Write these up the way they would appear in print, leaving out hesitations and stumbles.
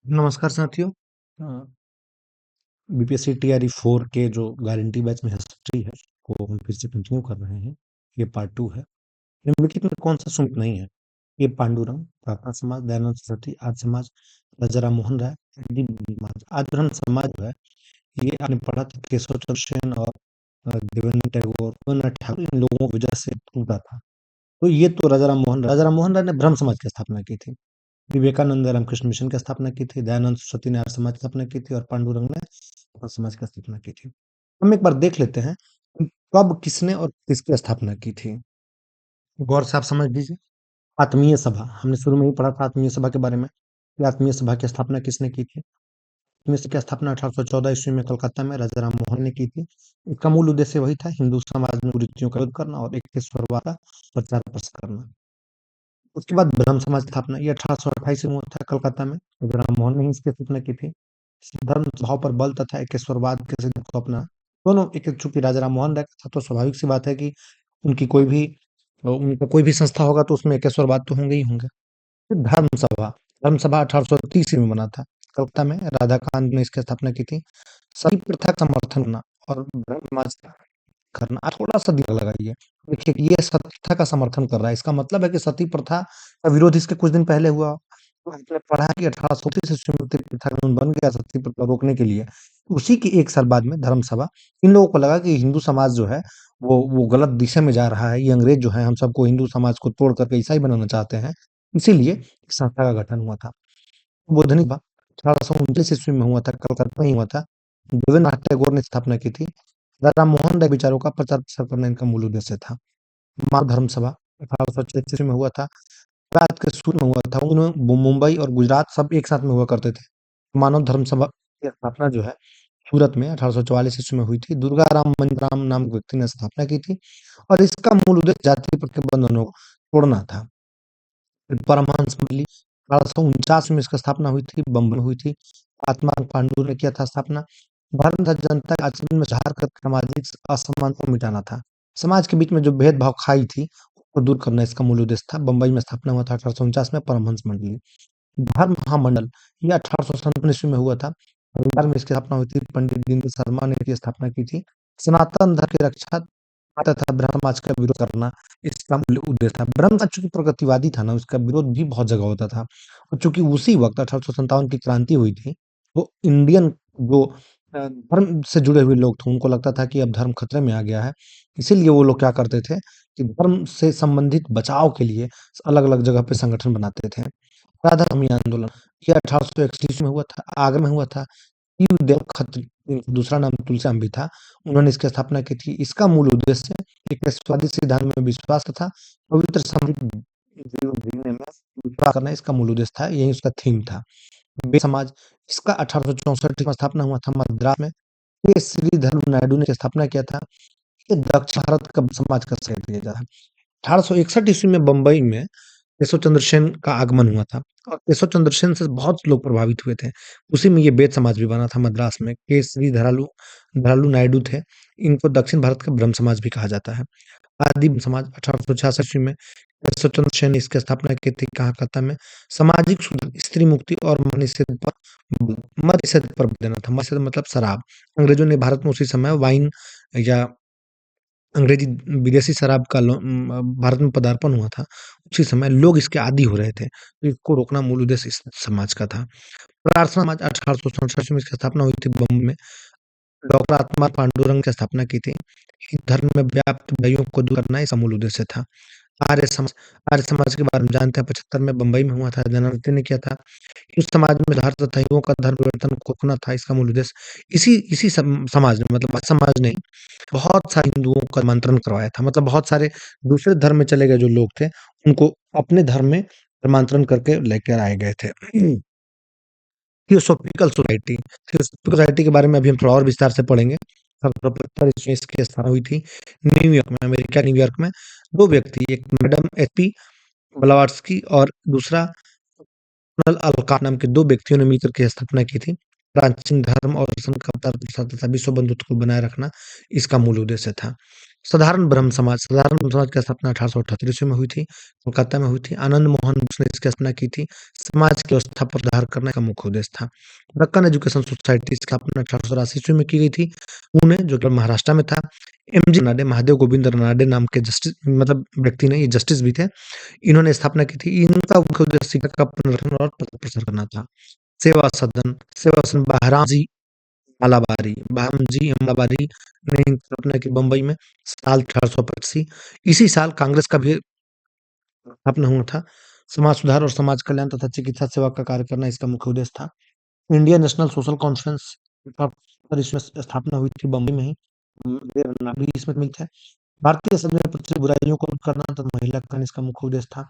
नमस्कार साथियों। अ, BPSC TRE 4 के जो गारंटी बैच में हिस्ट्री है, वो हम फिर से कंटिन्यू कर रहे हैं। ये पार्ट 2 है। निम्नलिखित में कौन-सा सुमित नहीं है? ए. पांडुरंग, प्रार्थना समाज, दयानंद सरस्वती, आर्य समाज, राजा राममोहन राय, डी. समाज। आर्य धर्म समाज जो है, ये आपने पढ़ा था केशव चंद्र सेन और देवेंद्र टैगोर, रवीन्द्रनाथ ठाकुर इन लोगों की वजह से टूटा था। तो ये तो राजा राममोहन राय ने ब्रह्म समाज की स्थापना की थी। विवेकानंद रामकृष्ण मिशन की स्थापना की थी, दयानंद सरस्वती ने आर्य समाज की स्थापना की थी और पांडुरंग ने और समाज की स्थापना की थी। हम एक बार देख लेते हैं कि कब किसने और किसकी स्थापना की थी। गौर से आप समझ लीजिए। आत्मीय सभा, हमने शुरू में ही पढ़ा था आत्मीय सभा के बारे में कि आत्मीय सभा की स्थापना किसने की थी। आत्मीय सभा की स्थापना 1814 ईस्वी में कलकत्ता में राजा राम मोहन ने की थी। इसका मूल उद्देश्य वही था, हिंदू समाज में कुरीतियों का विरोध करना और एकेश्वरवाद का प्रचार प्रसार करना। उसके बाद ब्रह्म समाज की स्थापना, ये 1828 में हुआ था कलकत्ता में। राम मोहन ने ही इसकी स्थापना की थी। धर्म स्वभाव पर बल तथा एकेश्वरवाद के सिद्धांत को अपना दोनों एक चूंकि राजा राम मोहन राय का था, तो स्वाभाविक सी बात है कि उनकी कोई भी उनका कोई भी संस्था होगा तो उसमें एकेश्वरवाद तो होंगे ही होंगे। फिर धर्म सभा 1830 में बना था कलकत्ता में, राधाकांत ने इसकी स्थापना की थी। सती प्रथा का समर्थन करना और ब्रह्म समाज का करना, थोड़ा सा दिमाग लगाइए। देखिए ये सती प्रथा का समर्थन कर रहा है, इसका मतलब है कि सती प्रथा का विरोध इसके कुछ दिन पहले हुआ। तो आपने पढ़ा है कि 1830 ईस्वी में सती प्रथा कानून बन गया सती प्रथा रोकने के लिए। उसी के 1 साल बाद में धर्म सभा, इन लोगों को लगा कि हिंदू समाज जो है वो गलत दिशा में जा रहा है। ये अंग्रेज जो है हम सबको हिंदू समाज को तोड़ करके ईसाई बनाना चाहते हैं। इसीलिए इस संस्था का गठन हुआ था। बोधनी सभा 1839 ईस्वी में हुआ था, कलकत्ता में ही हुआ था। देवेंद्रनाथ टैगोर ने स्थापना की थी। राम मोहन राय विचारों का प्रचार प्रसार करना इनका मूल उद्देश्य था। मानव धर्म सभा 1836 में हुआ था, गुजरात के सूरत में हुआ था। उनमें मुंबई और गुजरात सब एक साथ में हुआ करते थे। मानव धर्म सभा की स्थापना जो है सूरत में 1844 ईस्वी में हुई थी। दुर्गा राम मंजराम नाम के व्यक्ति ने स्थापना की थी और इसका मूल उद्देश्य जाति प्रथा के बंधनों को तोड़ना था। फिर परमहंस मंडली 1849 में इसकी स्थापना हुई थी, बम्बई में हुई थी। महात्मा पांडु ने किया था स्थापना। धर्म तथा जनता के आचरण में सुधार कर सामाजिक असमानता को मिटाना था। समाज के बीच में जो भेदभाव खाई थी उसको दूर करना इसका मूल उद्देश्य था। बम्बई में स्थापना हुआ था 1849 में परमहंस मंडली। धर्म महामंडल ये 1857 ईस्वी में हुआ था। हरिद्वार में इसकी स्थापना हुई थी। पंडित दीनदयाल शर्मा ने इसकी स्थापना की थी। सनातन धर्म की रक्षा तथा ब्रह्म समाज का विरोध करना इसका मूल उद्देश्य था। ब्रह्म समाज चूंकि प्रगतिवादी था ना, उसका विरोध भी बहुत जगह होता था। और चूंकि उसी वक्त 1857 की क्रांति हुई थी, तो इंडियन जो धर्म से जुड़े हुए लोग थे उनको लगता था कि अब धर्म खतरे में आ गया है। इसीलिए वो लोग क्या करते थे कि धर्म से संबंधित बचाव के लिए अलग अलग जगह पे संगठन बनाते थे। राधास्वामी आंदोलन ये 1831 में हुआ था, आगरा में हुआ था। दयाल खत्री, इनका दूसरा नाम तुलसीराम भी था, उन्होंने इसकी स्थापना की थी। इसका मूल उद्देश्य एक स्वदेशी सिद्धांत में विश्वास तथा पवित्र समृद्ध जीवन जीने में विश्वास करना इसका मूल उद्देश्य था, यही उसका थीम था। वेद समाज इसका 1864 में स्थापना हुआ था मद्रास में। ये श्रीधर नायडू ने स्थापना किया था। ये दक्षिण भारत का समाज का श्रेय दिया जाता है। 1861 ईस्वी में बम्बई में केशव चंद्र सेन का आगमन हुआ था और केशव चंद्र सेन से बहुत लोग प्रभावित हुए थे। उसी में ये बेद समाज भी बना था मद्रास में। के श्री धरालू धरालू नायडू थे। इनको दक्षिण भारत का ब्रह्म समाज भी कहा जाता है। आदि ब्रह्म समाज 1866 ईस्वी में केशव चंद्र सेन ने इसकी स्थापना की थी कलकत्ता में। सामाजिक सुधार, स्त्री मुक्ति और मद्यनिषेध पर मद्यनिषेध पर बल देना था। मद्यनिषेध मतलब शराब। अंग्रेजों ने भारत में उसी समय वाइन या अंग्रेजी विदेशी शराब का भारत में पदार्पण हुआ था। उसी समय लोग इसके आदी हो रहे थे। तो इसको रोकना मूल उद्देश्य इस समाज का था। प्रार्थना समाज 1867 में इसकी स्थापना हुई थी बम्बई में। डॉक्टर आत्मा पांडुरंग की स्थापना की थी। हिंदू धर्म में व्याप्त बुराइयों को दूर करना इसका मूल उद्देश्य था। आर्य समाज आर्य समाज के बारे में जानते हैं, 75 में बम्बई में हुआ था, दयानंद ने किया था। उस समाज में हर तथा युगों का धर्म परिवर्तन को रोकना था इसका मूल उद्देश्य। इसी इसी समाज ने, मतलब समाज ने बहुत सारे हिंदुओं का धर्मांतरण करवाया था। मतलब बहुत सारे दूसरे धर्म में चले गए जो लोग थे, उनको अपने धर्म में धर्मांतरण करके लेकर आए गए थे। थियोसॉफिकल सोसाइटी के बारे में अभी हम थोड़ा और विस्तार से पढ़ेंगे। 1775 ईस्वी में इसकी स्थापना हुई थी न्यूयॉर्क में, अमेरिका न्यूयॉर्क में। 2 व्यक्ति, एक मैडम एचपी ब्लावाट्स्की और दूसरा कर्नल अलकाप नाम के 2 व्यक्तियों ने मिलकर के स्थापना की थी। प्राचीन धर्म और दर्शन का प्रचार प्रसार तथा विश्व बंधुत्व को बनाए रखना इसका मूल उद्देश्य था। साधारण ब्रह्म समाज की स्थापना 1878 ईस्वी में हुई थी, कोलकाता में हुई थी। आनंद मोहन बोस ने इसकी स्थापना की थी। समाज की व्यवस्था पर सुधार करने का मुख्य उद्देश्य था। दक्कन एजुकेशन सोसाइटी की स्थापना 1883 ईस्वी में की गई थी, पुणे जो कि महाराष्ट्र में था। एमजी रनाडे, महादेव गोविंद रनाडे नाम के जस्टिस मतलब व्यक्ति ने, ये जस्टिस भी थे, इन्होंने स्थापना की थी। इनका मुख्य उद्देश्य शिक्षा का पुनर्गठन और प्रचार प्रसार करना था। सेवा सदन बहराम मालाबारी भामजी अम्बाबारी ने स्थापना की बम्बई में साल 1885। इसी साल कांग्रेस का भी स्थापना हुआ था। समाज सुधार और समाज कल्याण तथा चिकित्सा सेवा का कार्य करना इसका मुख्य उद्देश्य था। इंडियन नेशनल सोशल कॉन्फ्रेंस पर इसमें स्थापना हुई थी बम्बई में ही। मेरा नाम भी इसमें मिल है। भारतीय समाज में प्रचलित बुराइयों को दूर करना तथा महिला कल्याण इसका मुख्य उद्देश्य था।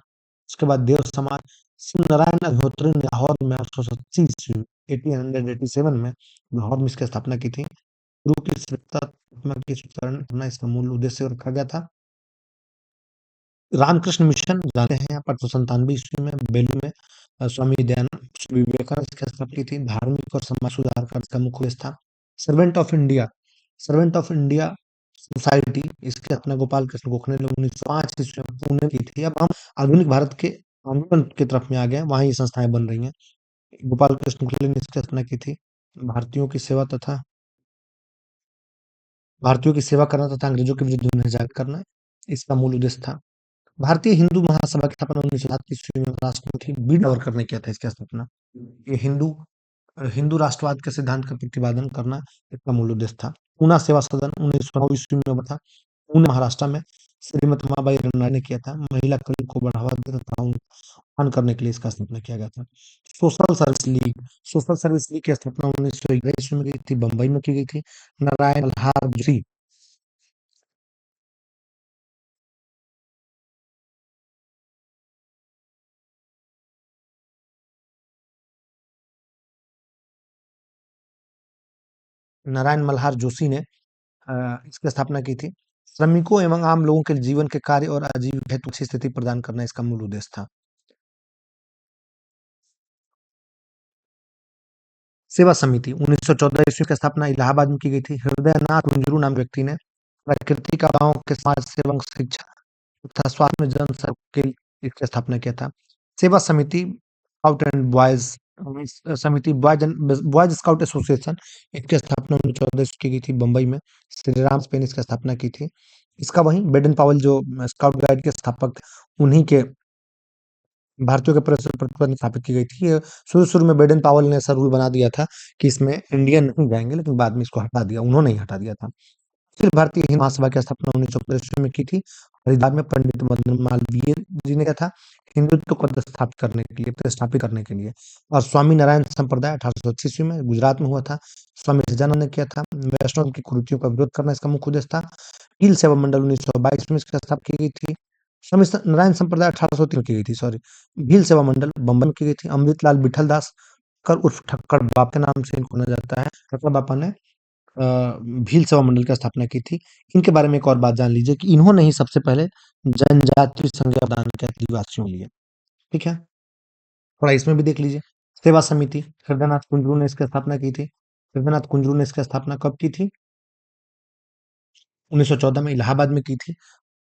उसके बाद देव समाज शिव नारायण अग्निहोत्री ने लाहौर में 1880 ईस्वी 1887 में लाहौर में इसकी स्थापना की थी। गुरु की श्रेष्ठता आत्मा की स्वीकरण करना इसका मूल उद्देश्य रखा गया था। रामकृष्ण मिशन जानते हैं आप 1897 ईस्वी में बेलूर में स्वामी दयानंद स्वामी विवेकानंद की स्थापना की थी। धार्मिक और समाज सुधार का इसका मुख्य उद्देश्य था। सर्वेंट ऑफ इंडिया सोसाइटी इसकी स्थापना गोपाल कृष्ण गोखले ने 1905 ईस्वी में पुणे की थी। अब हम आधुनिक भारत के आंदोलन की तरफ में आ गए, वहां ये संस्थाएं बन रही हैं। गोपाल कृष्ण गोखले ने इसकी स्थापना की थी। भारतीयों की सेवा तथा भारतीयों की सेवा करना तथा अंग्रेजों के विरुद्ध उन्हें जागृत करना इसका मूल उद्देश्य था। भारतीय हिंदू महासभा की स्थापना 1907 ईस्वी में राष्ट्रपति बी सावरकर ने किया था इसकी स्थापना। ये हिंदू राष्ट्रवाद के सिद्धांत का प्रतिपादन करना इसका मूल उद्देश्य था। पूना सेवा सदन 1909 ईस्वी में बना था। पुणे महाराष्ट्र में श्रीमती उमाबाई रमनाथ ने किया था। महिला कल्याण को बढ़ावा देने तथा उत्थान करने के लिए इसका स्थापना किया गया था। सोशल सर्विस लीग की स्थापना 1911 ईस्वी में की थी, बंबई में की गई थी। नारायण मल्हार जोशी नारायण मल्हार जोशी ने इसकी स्थापना की थी। श्रमिकों एवं आम लोगों के जीवन के कार्य और आजीविका हेतु अच्छी स्थिति प्रदान करना इसका मूल उद्देश्य था। सेवा समिति 1914 ईस्वी की स्थापना इलाहाबाद में की गई थी। हृदयनाथ कुंजरू नाम व्यक्ति ने प्रकृति का गांव के समाज सेवा शिक्षा तथा स्वास्थ्य में जन सहयोग के लिए इसकी स्थापना किया था। सेवा समिति आउट एंड बॉयज समिति बॉयज स्काउट एसोसिएशन इसकी स्थापना 1914 ईस्वी की गई थी बंबई में। श्री राम स्पेन इसकी स्थापना की थी। इसका वही बेडन पावल जो स्काउट गाइड के स्थापक थे, उन्हीं के भारतीयों के प्रतिबंध स्थापित की गई थी। ये शुरू-शुरू में बेडन पावल ने ऐसा रूल बना दिया था कि इसमें इंडियन नहीं जाएँगे, लेकिन बाद में इसको हटा दिया, उन्होंने ही हटा दिया था। फिर भारतीय हिंद महासभा की स्थापना 1915 ईस्वी में की थी। हरिद्वार में पंडित मदन मालवीय जी ने किया था, हिंदुत्व को प्रतिस्थापित करने के लिए। और स्वामी नारायण संप्रदाय 1880 ईस्वी में गुजरात में हुआ था। स्वामी सच्चिदानंद ने किया था। वैष्णव की कुरीतियों का विरोध करना इसका मुख्य उद्देश्य था। हील सेवा मंडल 1922 में इसकी स्थापना की गई थी। स्वामी नारायण संप्रदाय 1803 में की गई थी, सॉरी। भील सेवा मंडल बंबई में की गई थी। अमृतलाल बिठल दास कर उर्फ ठक्कर बाप के नाम से इनको जाना जाता है। ठक्कर बापा ने भील सेवा मंडल की स्थापना की थी। इनके बारे में एक और बात जान लीजिए कि इन्होंने ही सबसे पहले जनजातीय संज्ञा प्रदान किया आदिवासियों के लिए। ठीक है? थोड़ा इसमें भी देख लीजिए। सेवा समिति हृदयनाथ कुंजरू ने इसकी स्थापना की थी। हृदयनाथ कुंजरू ने इसकी स्थापना कब की थी? 1914 में इलाहाबाद में की थी।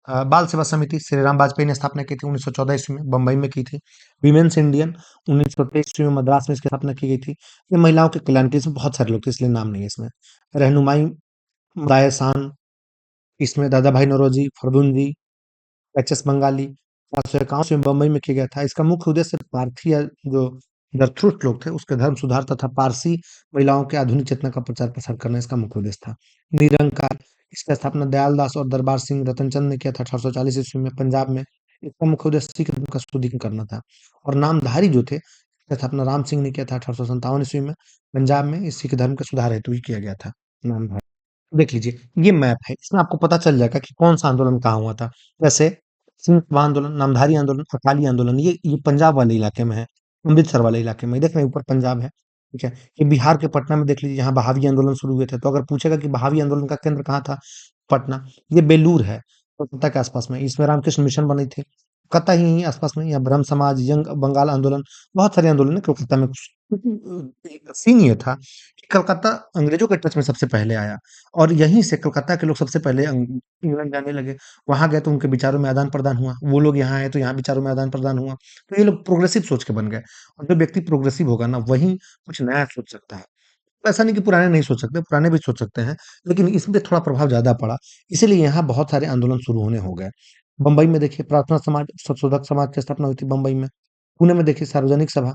बाल सेवा समिति श्री राम वाजपेयी ने स्थापना की थी 1914 ईस्वी में बंबई में की थी। विमेन्स इंडियन 1923 ईस्वी में मद्रास में इसकी स्थापना की गई थी। ये महिलाओं के कल्याण के, इसमें बहुत सारे लोग थे इसलिए नाम नहीं है इसमें। रहनुमाई रायसान, इसमें दादा भाई नौरोजी, फर्दुंजी, एच.एस. बंगाली 1851 में बंबई में किया गया था। इसका मुख्य उद्देश्य पारथी जो जरथुस्ट लोग थे उसके धर्म सुधार तथा पारसी महिलाओं के आधुनिक चेतना का प्रचार प्रसार करना इसका मुख्य उद्देश्य था। निरंकार इसकी स्थापना दयाल दास और दरबार सिंह रतनचंद ने किया था 1840 ईस्वी में पंजाब में। इसका मुख्य उद्देश्य सिख धर्म का शुद्धिकरण करना था। और नामधारी जो थे इसकी स्थापना राम सिंह ने किया था 1857 ईस्वी में। पंजाब में इस सिख धर्म के सुधार हेतु ही किया गया था। नामधारी देख लीजिए, ये मैप है, इसमें आपको पता चल जाएगा कि कौन-सा आंदोलन कहाँ हुआ था। वैसे सिंध सभा आंदोलन, नामधारी आंदोलन, अकाली आंदोलन ये पंजाब वाले इलाके में है, अमृतसर वाले इलाके में। देख रहे हैं ऊपर पंजाब है, ठीक है? ये बिहार के पटना में देख लीजिए, यहाँ बहावी आंदोलन शुरू हुए थे। तो अगर पूछेगा कि बहावी आंदोलन का केंद्र कहाँ था? पटना। ये बेलूर है, कोलकाता के आसपास में। इसमें रामकृष्ण मिशन बनी थी। कोलकाता ही आसपास में, यहाँ ब्रह्म समाज, यंग बंगाल आंदोलन, बहुत सारे आंदोलन है कोलकाता में। क्योंकि सीन ये था कि कलकत्ता अंग्रेजों के टच में सबसे पहले आया और यहीं से कलकत्ता के लोग सबसे पहले इंग्लैंड जाने लगे। वहां गए तो उनके विचारों में आदान प्रदान हुआ, वो लोग यहाँ आए तो यहाँ विचारों में आदान प्रदान हुआ। तो ये लोग प्रोग्रेसिव सोच के बन गए और जो व्यक्ति प्रोग्रेसिव होगा ना वही कुछ नया सोच सकता है। ऐसा नहीं कि पुराने नहीं सोच सकते, पुराने भी सोच सकते हैं, लेकिन इसमें थोड़ा प्रभाव ज़्यादा पड़ा, इसीलिए यहाँ बहुत सारे आंदोलन शुरू होने हो गए। बम्बई में देखिए प्रार्थना समाज, संशोधक समाज की स्थापना हुई थी बम्बई में। पुणे में देखिए सार्वजनिक सभा,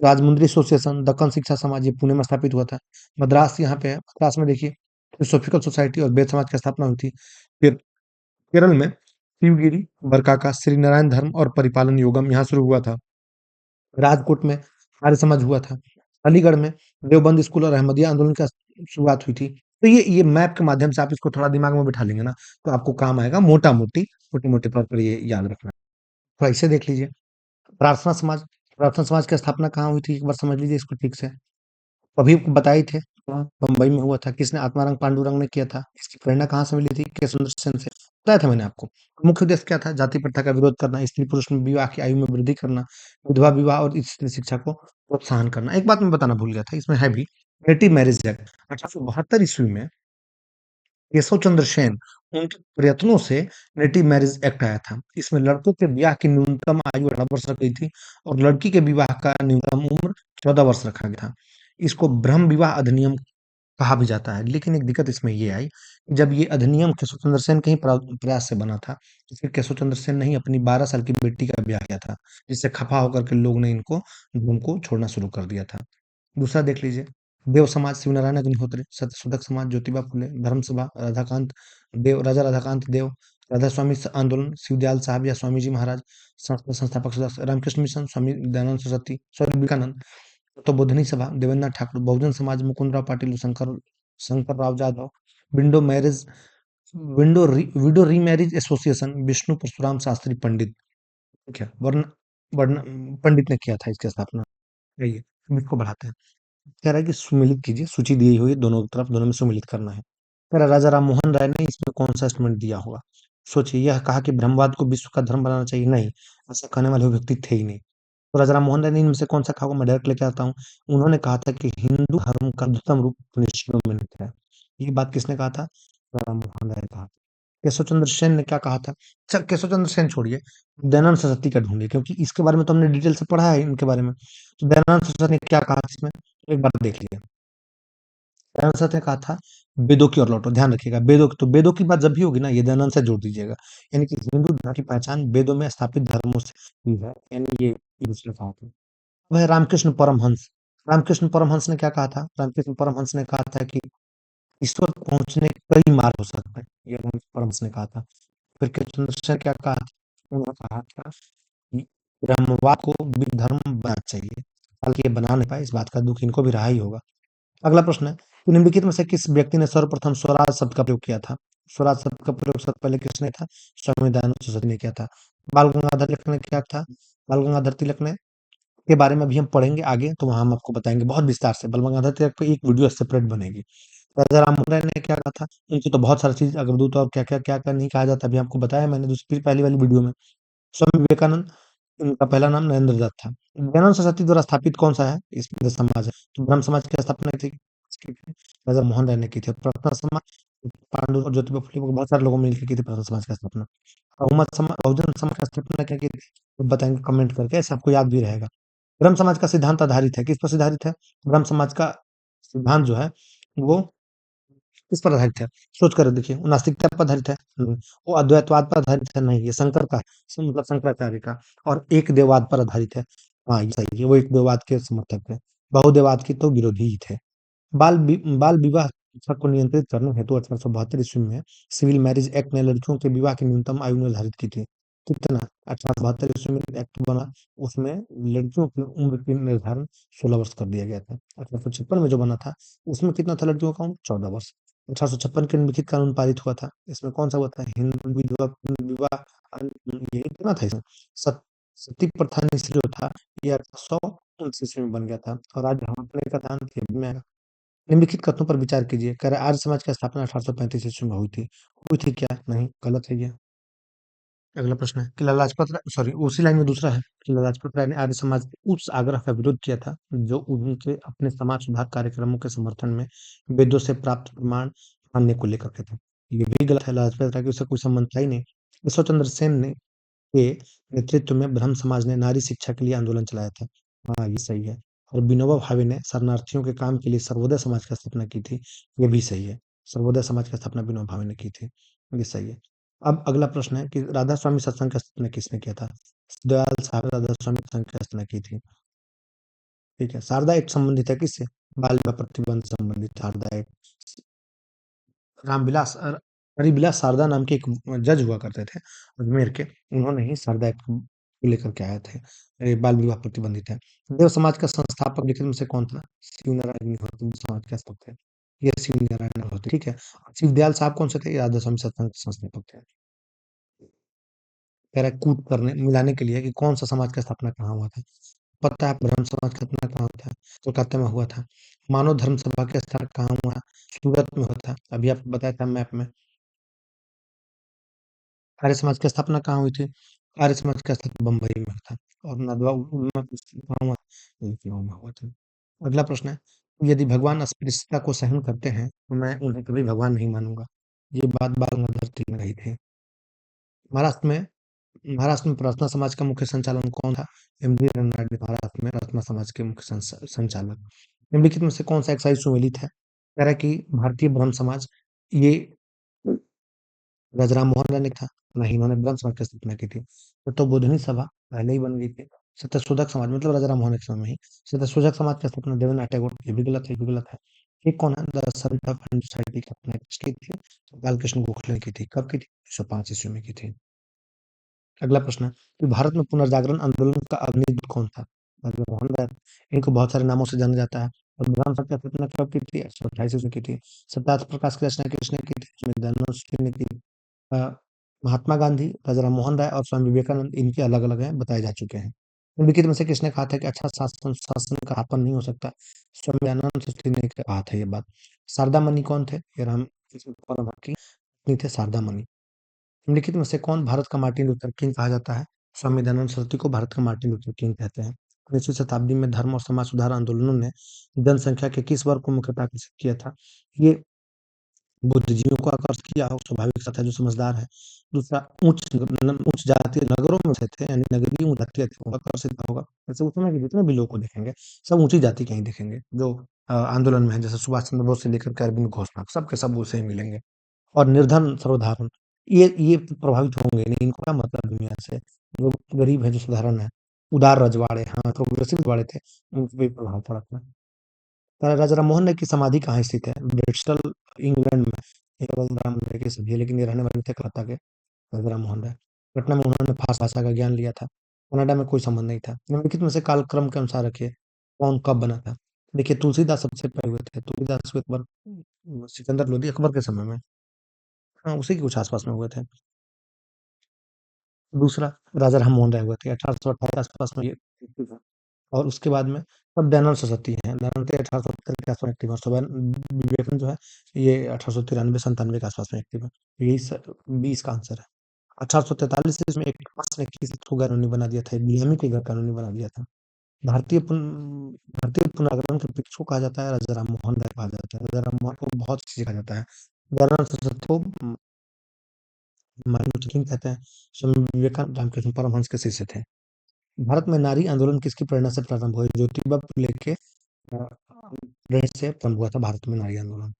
राजमुंद्री एसोसिएशन, दक्कन शिक्षा समाज ये पुणे में स्थापित हुआ था। मद्रास यहाँ पे है, मद्रास में देखिए थियोसॉफिकल सोसाइटी और वेद समाज की स्थापना हुई थी। फिर केरल में शिवगिरी, बरकाका, श्री नारायण धर्म और परिपालन योगम यहाँ शुरू हुआ था। राजकोट में आर्य समाज हुआ था। अलीगढ़ में देवबंद स्कूल और अहमदिया आंदोलन का शुरुआत हुई थी। तो ये मैप के माध्यम से आप इसको थोड़ा दिमाग में बिठा लेंगे ना, तो आपको काम आएगा मोटा-मोटी, मोटे-मोटे तौर पर ये याद रखना। थोड़ा इसे देख लीजिए। प्रार्थना समाज, प्रार्थना समाज की स्थापना कहाँ हुई थी? एक बार समझ लीजिए इसको ठीक से। अभी बता ही थे, हाँ, बम्बई में हुआ था। किसने? आत्माराम पांडुरंग ने किया था। इसकी प्रेरणा कहाँ से मिली थी? केशव सेन से। बताया था मैंने आपको। मुख्य उद्देश्य क्या था? जाति प्रथा का विरोध करना, स्त्री पुरुष में विवाह की आयु में वृद्धि करना, विधवा विवाह और स्त्री शिक्षा को प्रोत्साहन करना। एक बात मैं बताना भूल गया था, इसमें है भी नेटिव मैरिज एक्ट 1872 ईस्वी में केशव चंद्र सेन, उनके प्रयत्नों से नेटिव मैरिज एक्ट आया था। इसमें लड़कों के ब्याह की न्यूनतम आयु 18 वर्ष रख गई थी और लड़की के विवाह का न्यूनतम उम्र 14 वर्ष रखा गया था। इसको ब्रह्म विवाह अधिनियम कहा भी जाता है। लेकिन एक दिक्कत इसमें ये आई, कि जब ये अधिनियम केशव चंद्र सेन के ही प्रयास से बना था, तो फिर केशव चंद्र सेन ने ही अपनी 12 साल की बेटी का ब्याह किया था, जिससे खफा होकर के लोग ने इनको धर्म को छोड़ना शुरू कर दिया था। दूसरा देख लीजिए, देव समाज शिवनारायण अग्निहोत्री, सत्यशोधक समाज ज्योतिबा फुले, धर्म सभा राधाकांत देव, राजा राधाकांत देव, राधा स्वामी आंदोलन शिवदयाल साहब या स्वामी जी महाराज, संस्था संस्थापक सदस्य Ramakrishna Mission, Swami Dayanand Saraswati, Swami Vivekanand, Tattvabodhini Sabha, Devendra Thakur, Bahujan Samaj Mukundrao Patil, Shankar Shankar Rao Jadhav, window marriage widow remarriage association, Vishnu Parshuram Shastri Pandit, ठीक है, वर्ण वर्ण पंडित ने किया था इसकी स्थापना। आइए, हम इसको बढ़ाते हैं। कह रहा है कि सुमिलित कीजिए, सूची दी हुई है दोनों तरफ, दोनों में सुमिलित करना है। कह रहा है राजा राम मोहन राय ने इसमें कौन सा स्टेटमेंट दिया होगा? सोचिए, यह कहा कि ब्रह्मवाद को विश्व का धर्म बनाना चाहिए? नहीं, ऐसा कहने वाले वो व्यक्ति थे ही नहीं। तो राजा राम मोहन राय ने इनमें से कौन सा कहा होगा? मैं डायरेक्ट लेके आता हूँ। उन्होंने कहा था कि हिंदू धर्म का उच्चतम रूप उपनिषदों में निहित है। ये बात किसने कहा था? राजा राम मोहन राय ने कहा। केशव चंद्र सेन ने क्या कहा था? अच्छा, केशव चंद्र सेन छोड़िए, दयानंद सरस्वती का ढूंढिए, क्योंकि इसके बारे में तो हमने डिटेल से पढ़ा है इनके बारे में। तो दयानंद सरस्वती ने क्या कहा इसमें? एक बार देख लीजिए। दयानंद सरस्वती ने कहा था, वेदों की ओर लौटो। ध्यान रखिएगा, वेदों की बात जब भी होगी ना, ये दयानंद से जोड़ दीजिएगा। यानी कि हिंदू धर्म की पहचान वेदों में स्थापित धर्मों से हुई है, यानी ये दूसरा कहा था। वह रामकृष्ण परमहंस, रामकृष्ण परमहंस ने क्या कहा था? रामकृष्ण परमहंस ने कहा था कि ईश्वर पहुंचने के कई मार्ग हो सकते हैं, ये रामकृष्ण परमहंस ने कहा था। फिर कृष्ण ने क्या कहा था? उन्होंने कहा था कि ब्रह्मवाद को भी धर्म बनाना चाहिए। हालांकि ये बना नहीं पाए, इस बात का दुख इनको भी रहा ही होगा। अगला प्रश्न है कि निम्नलिखित में से किस व्यक्ति ने सर्वप्रथम स्वराज शब्द का प्रयोग किया था? स्वराज शब्द का प्रयोग सबसे पहले किसने था? स्वामी दयानंद सरस्वती ने किया था। बाल गंगाधर तिलक ने क्या था? बाल गंगाधर तिलक ने के बारे में अभी हम पढ़ेंगे आगे, तो वहां हम आपको बताएंगे बहुत विस्तार से। बाल गंगाधर तिलक पे एक वीडियो सेपरेट बनेगी। राजा राम मोहन राय ने क्या कहा था? उनकी तो बहुत सारी चीज, अग्रदूत और क्या क्या क्या क्या नहीं कहा जाता, अभी आपको बताया मैंने दूसरी पहली वाली वीडियो में। स्वामी विवेकानंद, इनका पहला नाम नरेंद्र दत्त था। दयानंद सरस्वती द्वारा स्थापित कौन सा है? इसमें समाज है। तो ब्रह्म समाज की स्थापना की थी किसकी थी? राजा मोहन राय ने की थी। प्रार्थना समाज, पांडु और ज्योतिबा फुले को बहुत सारे लोगों ने मिलकर की थी प्रार्थना समाज की स्थापना। बहुमत समाज, बहुजन समाज की स्थापना क्या की थी? तो बताएंगे कमेंट करके, ऐसे आपको याद भी रहेगा। ब्रह्म समाज का सिद्धांत आधारित है, किस पर आधारित है? ब्रह्म समाज का सिद्धांत जो है वो किस पर आधारित है? सोच कर देखिए, वो नास्तिकता पर आधारित है? नहीं। वो अद्वैतवाद पर आधारित है? नहीं, ये शंकर का है, मतलब शंकराचार्य का। और एक देववाद पर आधारित है। हाँ, ये सही है, वो एक देववाद के समर्थक है। बहुदेववाद के तो विरोधी ही थे। बाल विवाह प्रथा को नियंत्रित करने हेतु 1872 ईस्वी में सिविल मैरिज एक्ट ने लड़कियों के विवाह की न्यूनतम आयु निर्धारित की थी। कितना? 1872 ईस्वी में एक्ट बना, उसमें लड़कियों की उम्र की निर्धारण 16 वर्ष कर दिया गया था। 1856 में जो बना था, उसमें कितना था लड़कियों का उम्र? 14 वर्ष। 1856 के निम्नलिखित कानून पारित हुआ था, इसमें कौन सा हुआ था? हिंदू विधवा विवाह ये कितना था इसमें? सत, सती प्रथा निषेध जो था, ये 1829 ईस्वी में बन गया था और आज ढांकने का दान में निम्नलिखित कथनों पर विचार कीजिए। कह रहा है आर्य समाज की स्थापना 1835 ईस्वी में हुई थी। हुई थी क्या? नहीं, गलत है ये। अगला प्रश्न है कि लाला लाजपत राय, सॉरी उसी लाइन में दूसरा है कि लाला लाजपत राय ने आर्य समाज के उस आग्रह का विरोध किया था जो उनके अपने समाज सुधार कार्यक्रमों के समर्थन में वेदों से प्राप्त प्रमाण मानने को लेकर के था। ये भी गलत है, लाला लाजपत राय के उससे कोई संबंध था ही नहीं। ईश्वर चंद्र सेन ने के नेतृत्व में ब्रह्म समाज ने नारी शिक्षा के लिए आंदोलन चलाया था। हाँ, ये सही है। और विनोबा भावे ने शरणार्थियों के काम के लिए सर्वोदय समाज की स्थापना की थी। ये भी सही है। सर्वोदय समाज की स्थापना विनोबा भावे ने की थी। ये सही है। अब अगला प्रश्न है कि राधा स्वामी सत्संग की स्थापना किसने किया था? दयाल साहब राधा स्वामी सत्संग की स्थापना की थी। ठीक है। शारदा एक्ट संबंधित है किससे? बाल विवाह प्रतिबंध संबंधित शारदा एक्ट। रामविलास हरिविलास शारदा नाम के एक जज हुआ करते थे अजमेर के। उन्होंने ही शारदा एक्ट को लेकर के आए थे। ये बाल विवाह प्रतिबंधित है। देव समाज का संस्थापक लिखित में से कौन था? शिव नारायण अग्निहोत्री देव समाज के संस्थापक थे। ये शिव नारायण अग्निहोत्री, ठीक है। शिवदयाल साहब कौन से थे? राधा स्वामी सत्संग के संस्थापक थे। कह रहा है कूट करने मिलाने के लिए कि कौन सा समाज का स्थापना कहाँ हुआ था। पता है ब्रह्म समाज का स्थापना कहाँ हुआ था? कोलकाता में हुआ था। मानव धर्म सभा का स्थापना कहाँ हुआ? सूरत में हुआ था। अभी आपको बताया था मैप में। आर्य समाज की स्थापना कहाँ हुई थी? आर्य समाज की स्थापना बम्बई में था। और नदवा उन्मत कहाँ हुआ? लखनऊ में हुआ था। अगला प्रश्न है, यदि भगवान अस्पृश्यता को सहन करते हैं तो मैं उन्हें कभी भगवान नहीं मानूंगा। ये बात बाल गंगाधर तिलक ने कही थी। महाराष्ट्र में महाराष्ट्र में प्रार्थना समाज का मुख्य संचालन कौन था? एमडी रनराडे महाराष्ट्र में प्रार्थना समाज के मुख्य संचालक। निम्नलिखित में से कौन सा एक सही सुमेलित है? कह रहा है कि भारतीय ब्रह्म समाज ये राजा राम मोहन राय ने था। नहीं, इन्होंने ब्रह्म समाज की स्थापना की थी। तो बोधनी सभा पहले ही बन गई थी। सत्यशोधक समाज मतलब राजा राम मोहन के समय में ही सत्यशोधक समाज की स्थापना देवेंद्रनाथ टैगोर, ये भी गलत है, ये भी गलत है। ये कौन है? द सेंटर ऑफ सोसाइटी की स्थापना किसकी थी? तो बालकृष्ण गोखले ने की थी। कब की थी? 1905 ईस्वी में की थी। अगला प्रश्न है कि भारत में पुनर्जागरण आंदोलन का अग्निदूत कौन था? राजा मोहन राय। इनको बहुत सारे नामों से जाना जाता है। और ब्रह्म समाज की स्थापना कब की थी? 1828 ईस्वी की थी। सत्याग्रह प्रकाश की रचना किसने की थी? स्वामी दयानंद सरस्वती ने की। अ, महात्मा गांधी, राजा राममोहन राय और स्वामी विवेकानंद इनके अलग-अलग हैं, बताए जा चुके हैं। निम्नलिखित में से किसने कहा था कि अच्छा शासन शासन का स्थापन नहीं हो सकता? स्वामी दयानंद सरस्वती ने कहा था ये बात। शारदा मणि कौन थे? ये रामकृष्ण परमहंस की पत्नी थे शारदा मणि। निम्नलिखित में से कौन भारत का मार्टिन लूथर किंग कहा जाता है? स्वामी दयानंद सरस्वती को भारत का मार्टिन लूथर किंग कहते हैं। 19वीं शताब्दी में धर्म और समाज सुधार आंदोलनों ने जनसंख्या के किस वर्ग को मुख्यतः आकर्षित किया था? ये बुद्धिजीवियों को आकर्षित किया हो, स्वाभाविक सा था जो समझदार है। दूसरा उच्च जातीय नगरों में से थे, यानी नगरीय जातीय थे, वो आकर्षित होगा। जैसे उस समय के जितने भी लोग को देखेंगे, सब ऊँची जाति के ही दिखेंगे, जो आंदोलन में है, जैसे सुभाष चंद्र बोस से लेकर के अरविंद घोष तक, सब के सब उसे ही मिलेंगे। और निर्धन सर्वधारण, ये प्रभावित होंगे नहीं, इनको क्या मतलब दुनिया से? जो गरीब है, जो साधारण है, उदार रजवाड़े, हाँ, प्रोग्रेसिव रजवाड़े थे, उन पे प्रभाव पड़ा था। राजा राममोहन राय की समाधि कहाँ स्थित है? ब्रिस्टल, इंग्लैंड में। ये बलराम राय की सभी है, लेकिन ये रहने वाले थे कलकत्ता के। राजा राममोहन राय। पटना में उन्होंने फारसी भाषा का ज्ञान लिया था। कनाडा में कोई संबंध नहीं था। निम्नलिखित में से कालक्रम के अनुसार रखिए, कौन कब बना था? देखिए, तुलसीदास सबसे पहले हुए थे। तुलसीदास को अकबर, सिकंदर लोधी अकबर के समय में, हाँ, उसी के कुछ आसपास में हुए थे। दूसरा राजा राममोहन राय हुए थे 1828 के आसपास में, ये और उसके बाद में तब दयानंद सरस्वती हैं। दयानंद 1870 के आसपास एक्टिव है। विवेकानंद जो है ये 1893-97 के आसपास में एक्टिव है। यही 20 का आंसर है। 1843 में एक पास ने किस को कानूनी बना दिया था? गुलामी के घर कानूनी बना दिया था। भारतीय पुन भारतीय पुनर्जागरण के वृक्ष को कहा जाता है राजा राम मोहन राय कहा जाता है। राजा राम मोहन को बहुत चीजें कहा जाता है। दयानंद सरस्वती को मार्टिन लूथर किंग कहते हैं। स्वामी विवेकानंद रामकृष्ण परमहंस के शिष्य थे। भारत में नारी आंदोलन किसकी प्रेरणा से प्रारंभ हुआ? ज्योतिबा फुले के प्रेरणा से प्रारंभ हुआ था भारत में नारी आंदोलन।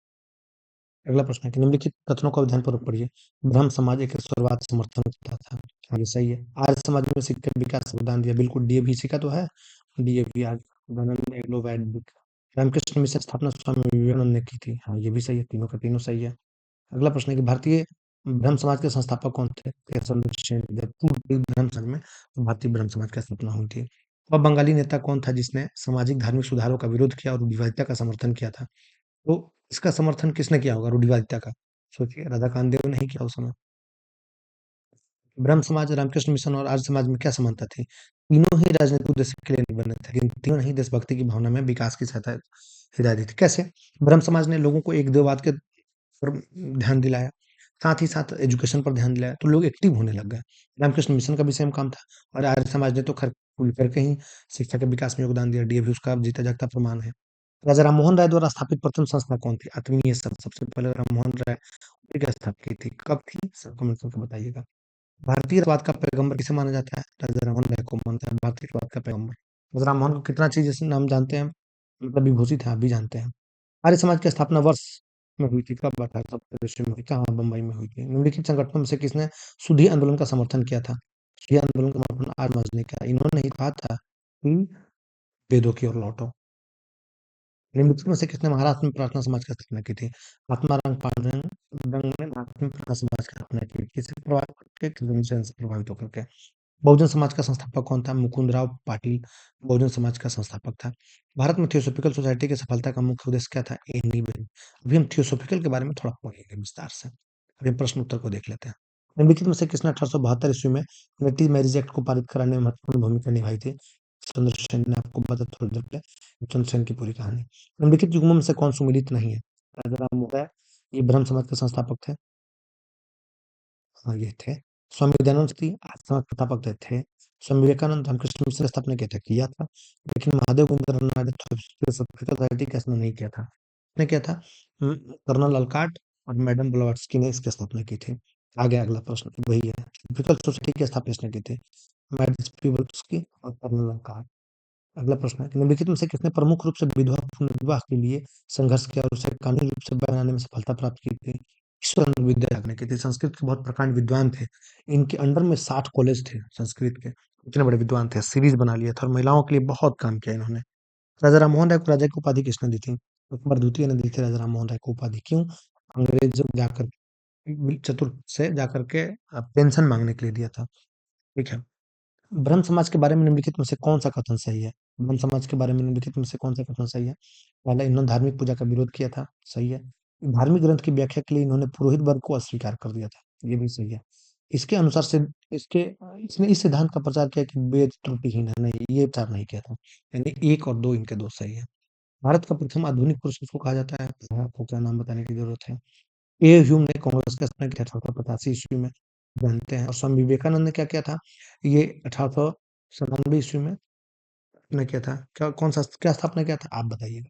अगला प्रश्न है कि निम्नलिखित कथनों को ध्यानपूर्वक पढ़िए। ब्रह्म समाज एक ईश्वरवाद समर्थन करता था। हाँ, ये सही है। आर्य समाज में शिक्षा विकास संविधान दिया, बिल्कुल। डीएवी का तो है। डीएवी आज गवर्नमेंट एग्लो वैदिक। रामकृष्ण मिशन स्थापना स्वामी विवेकानंद ने की थी। हाँ, ये भी सही है, तीनों का तीनों सही है। अगला प्रश्न है कि भारतीय ब्रह्म समाज के संस्थापक कौन थे? केशवचंद्र सेन। जब पूर्व ब्रह्म समाज में भारतीय ब्रह्म समाज की स्थापना हुई थी। वह बंगाली नेता कौन था जिसने सामाजिक धार्मिक सुधारों का विरोध किया और रूढ़िवादिता का समर्थन किया था? तो इसका समर्थन किसने किया होगा रूढ़िवादिता का? सोचिए, राधा कामदेव ने ही किया उस समय। ब्रह्म समाज, रामकृष्ण मिशन और आर्य समाज में क्या समानता थी? तीनों ही राजनीतिक उद्देश्य के लिए नहीं बने थे, लेकिन तीनों ने ही देशभक्ति की भावना में विकास की सहायता हिदायत दी थी। कैसे? ब्रह्म समाज ने लोगों को एक देववाद के पर ध्यान दिलाया। साथ ही साथ एजुकेशन पर ध्यान दिलाया, तो लोग एक्टिव होने लग गए। रामकृष्ण मिशन का भी सेम काम था और आर्य समाज ने तो खैर खुल करके ही शिक्षा के विकास में योगदान दिया, डीएवी उसका जीता जागता प्रमाण है। राजा राममोहन राय द्वारा स्थापित प्रथम संस्था कौन थी? आत्मीय संघ, सबसे पहले राममोहन राय ने क्या स्थापित की थी? कब थी? सब कमेंट करके बताइएगा। भारतीय राष्ट्रवाद का पैगंबर किसे माना जाता है? राजा राममोहन राय को मानता है भारतीय राष्ट्रवाद का पैगंबर। राजा राममोहन को कितना चीज जैसे नाम जानते हैं, मतलब विभूषित है, आप भी जानते हैं। आर्य समाज की स्थापना वर्ष में हुई थी, कब? 1870 में हुई, कहाँ? बम्बई में हुई थी। निम्नलिखित संगठनों में से किसने सुधी आंदोलन का समर्थन किया था? सुधी आंदोलन का समर्थन आर्य समाज ने किया। इन्होंने ही कहा था कि वेदों की ओर लौटो। निम्नलिखित में से किसने महाराष्ट्र में प्रार्थना समाज की स्थापना की थी? आत्माराम पांडुरंग ने महाराष्ट्र में प्रार्थना समाज की स्थापना की। किससे प्रभावित होकर के? किसी से प्रभावित होकर के। बहुजन समाज का संस्थापक कौन था? मुकुंदराव पाटिल बहुजन समाज का संस्थापक था। भारत में थियोसॉफिकल सोसाइटी की सफलता का मुख्य उद्देश्य क्या था? एनी बेनी। अभी हम थियोसॉफिकल के बारे में थोड़ा पढ़ेंगे विस्तार से। अभी हम प्रश्न उत्तर को देख लेते हैं। निम्नलिखित में से किसने 1872 ईस्वी में नेटिव मैरिज एक्ट को पारित कराने में महत्वपूर्ण भूमिका निभाई थी? चंद्रसेन ने, आपको बता थोड़ी देर पहले चंद्रसेन की पूरी कहानी। निम्नलिखित युग्मों में से कौन सुमिलित नहीं है? राजा राम मोहन राय, ये ब्रह्म समाज के संस्थापक थे। हाँ, ये थे। स्वामी दयानंद सरस्वती आश्रम के संस्थापक थे। स्वामी विवेकानंद रामकृष्ण मिशन की स्थापना किया था, लेकिन महादेव गोविंद रननाथ ने थियोसॉफिकल सोसाइटी का स्थापना नहीं किया था। किसने किया था? कर्नल अलकाट और मैडम ब्लवाट्स्की ने इसकी स्थापना की थी। आगे अगला प्रश्न वही है। थियोसॉफिकल सोसाइटी की स्थापना किसने की थी? मैडम ब्लवाट्स्की और कर्नल अलकाट। अगला प्रश्न है कि निम्नलिखित में से किसने प्रमुख रूप से विधवा पुनर्विवाह के लिए संघर्ष किया और उसे कानूनी रूप से बनाने में सफलता प्राप्त की थी? ईश्वरानंद विद्यासागर ने की थी। संस्कृत के बहुत प्रकांड विद्वान थे। इनके अंडर में 60 कॉलेज थे संस्कृत के। इतने बड़े विद्वान थे, सीरीज बना लिया था और महिलाओं के लिए बहुत काम किया इन्होंने। राजा राममोहन राय को राजा की उपाधि किसने दी थी? अकबर द्वितीय ने दी थी राजा राममोहन राय को उपाधि। क्यों? अंग्रेज जब जाकर चतुर से जाकर के पेंशन मांगने के लिए दिया था। ठीक है। ब्रह्म समाज के बारे में निम्नलिखित में से कौन-सा कथन सही है? ब्रह्म समाज के बारे में निम्नलिखित में से कौन-सा कथन सही है? पहला, इन्होंने धार्मिक पूजा का विरोध किया था, सही है। धार्मिक ग्रंथ की व्याख्या के लिए इन्होंने पुरोहित वर्ग को अस्वीकार कर दिया था, ये भी सही है। इसके अनुसार से इसने इस सिद्धांत का प्रचार किया कि वेद त्रुटिहीन है, नहीं, ये प्रचार नहीं किया था। यानी 1 और 2 इनके 2 सही है। भारत का प्रथम आधुनिक पुरुष किसको कहा जाता है? आपको क्या नाम बताने की जरूरत है? ए. ह्यूम ने कांग्रेस का स्थापना किया था 1885 ईस्वी में, जानते हैं। और स्वामी विवेकानंद ने क्या किया था? ये 1897 ईस्वी में स्थापना किया था। क्या स्थापना किया था? आप बताइएगा।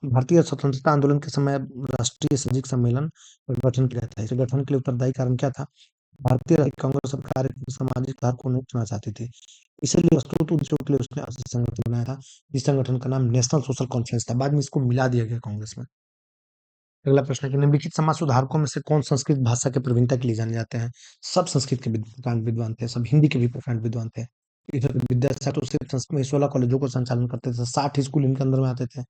भारतीय स्वतंत्रता आंदोलन के समय राष्ट्रीय सैनिक सम्मेलन का गठन किया था। इस गठन के लिए उत्तरदायी कारण क्या था? भारतीय राष्ट्रीय कांग्रेस सरकार एक सामाजिक सुधार को नहीं चुनना चाहती थी, इसलिए वस्तुतः उद्देश्यों के लिए उसने ऐसा संगठन बनाया था, जिस संगठन का नाम नेशनल सोशल कॉन्फ्रेंस था। बाद में इसको मिला दिया गया कांग्रेस में। अगला प्रश्न है कि निम्नलिखित समाज सुधारकों में से कौन संस्कृत भाषा की प्रवीणता के लिए जाने जाते हैं? सब संस्कृत के प्रकांड विद्वान थे, सब हिंदी के भी प्रकांड विद्वान थे। इधर विद्यासागर तो सिर्फ संस्कृत में 16 कॉलेजों को संचालन करते थे, 60 स्कूल इनके अंदर में आते थे।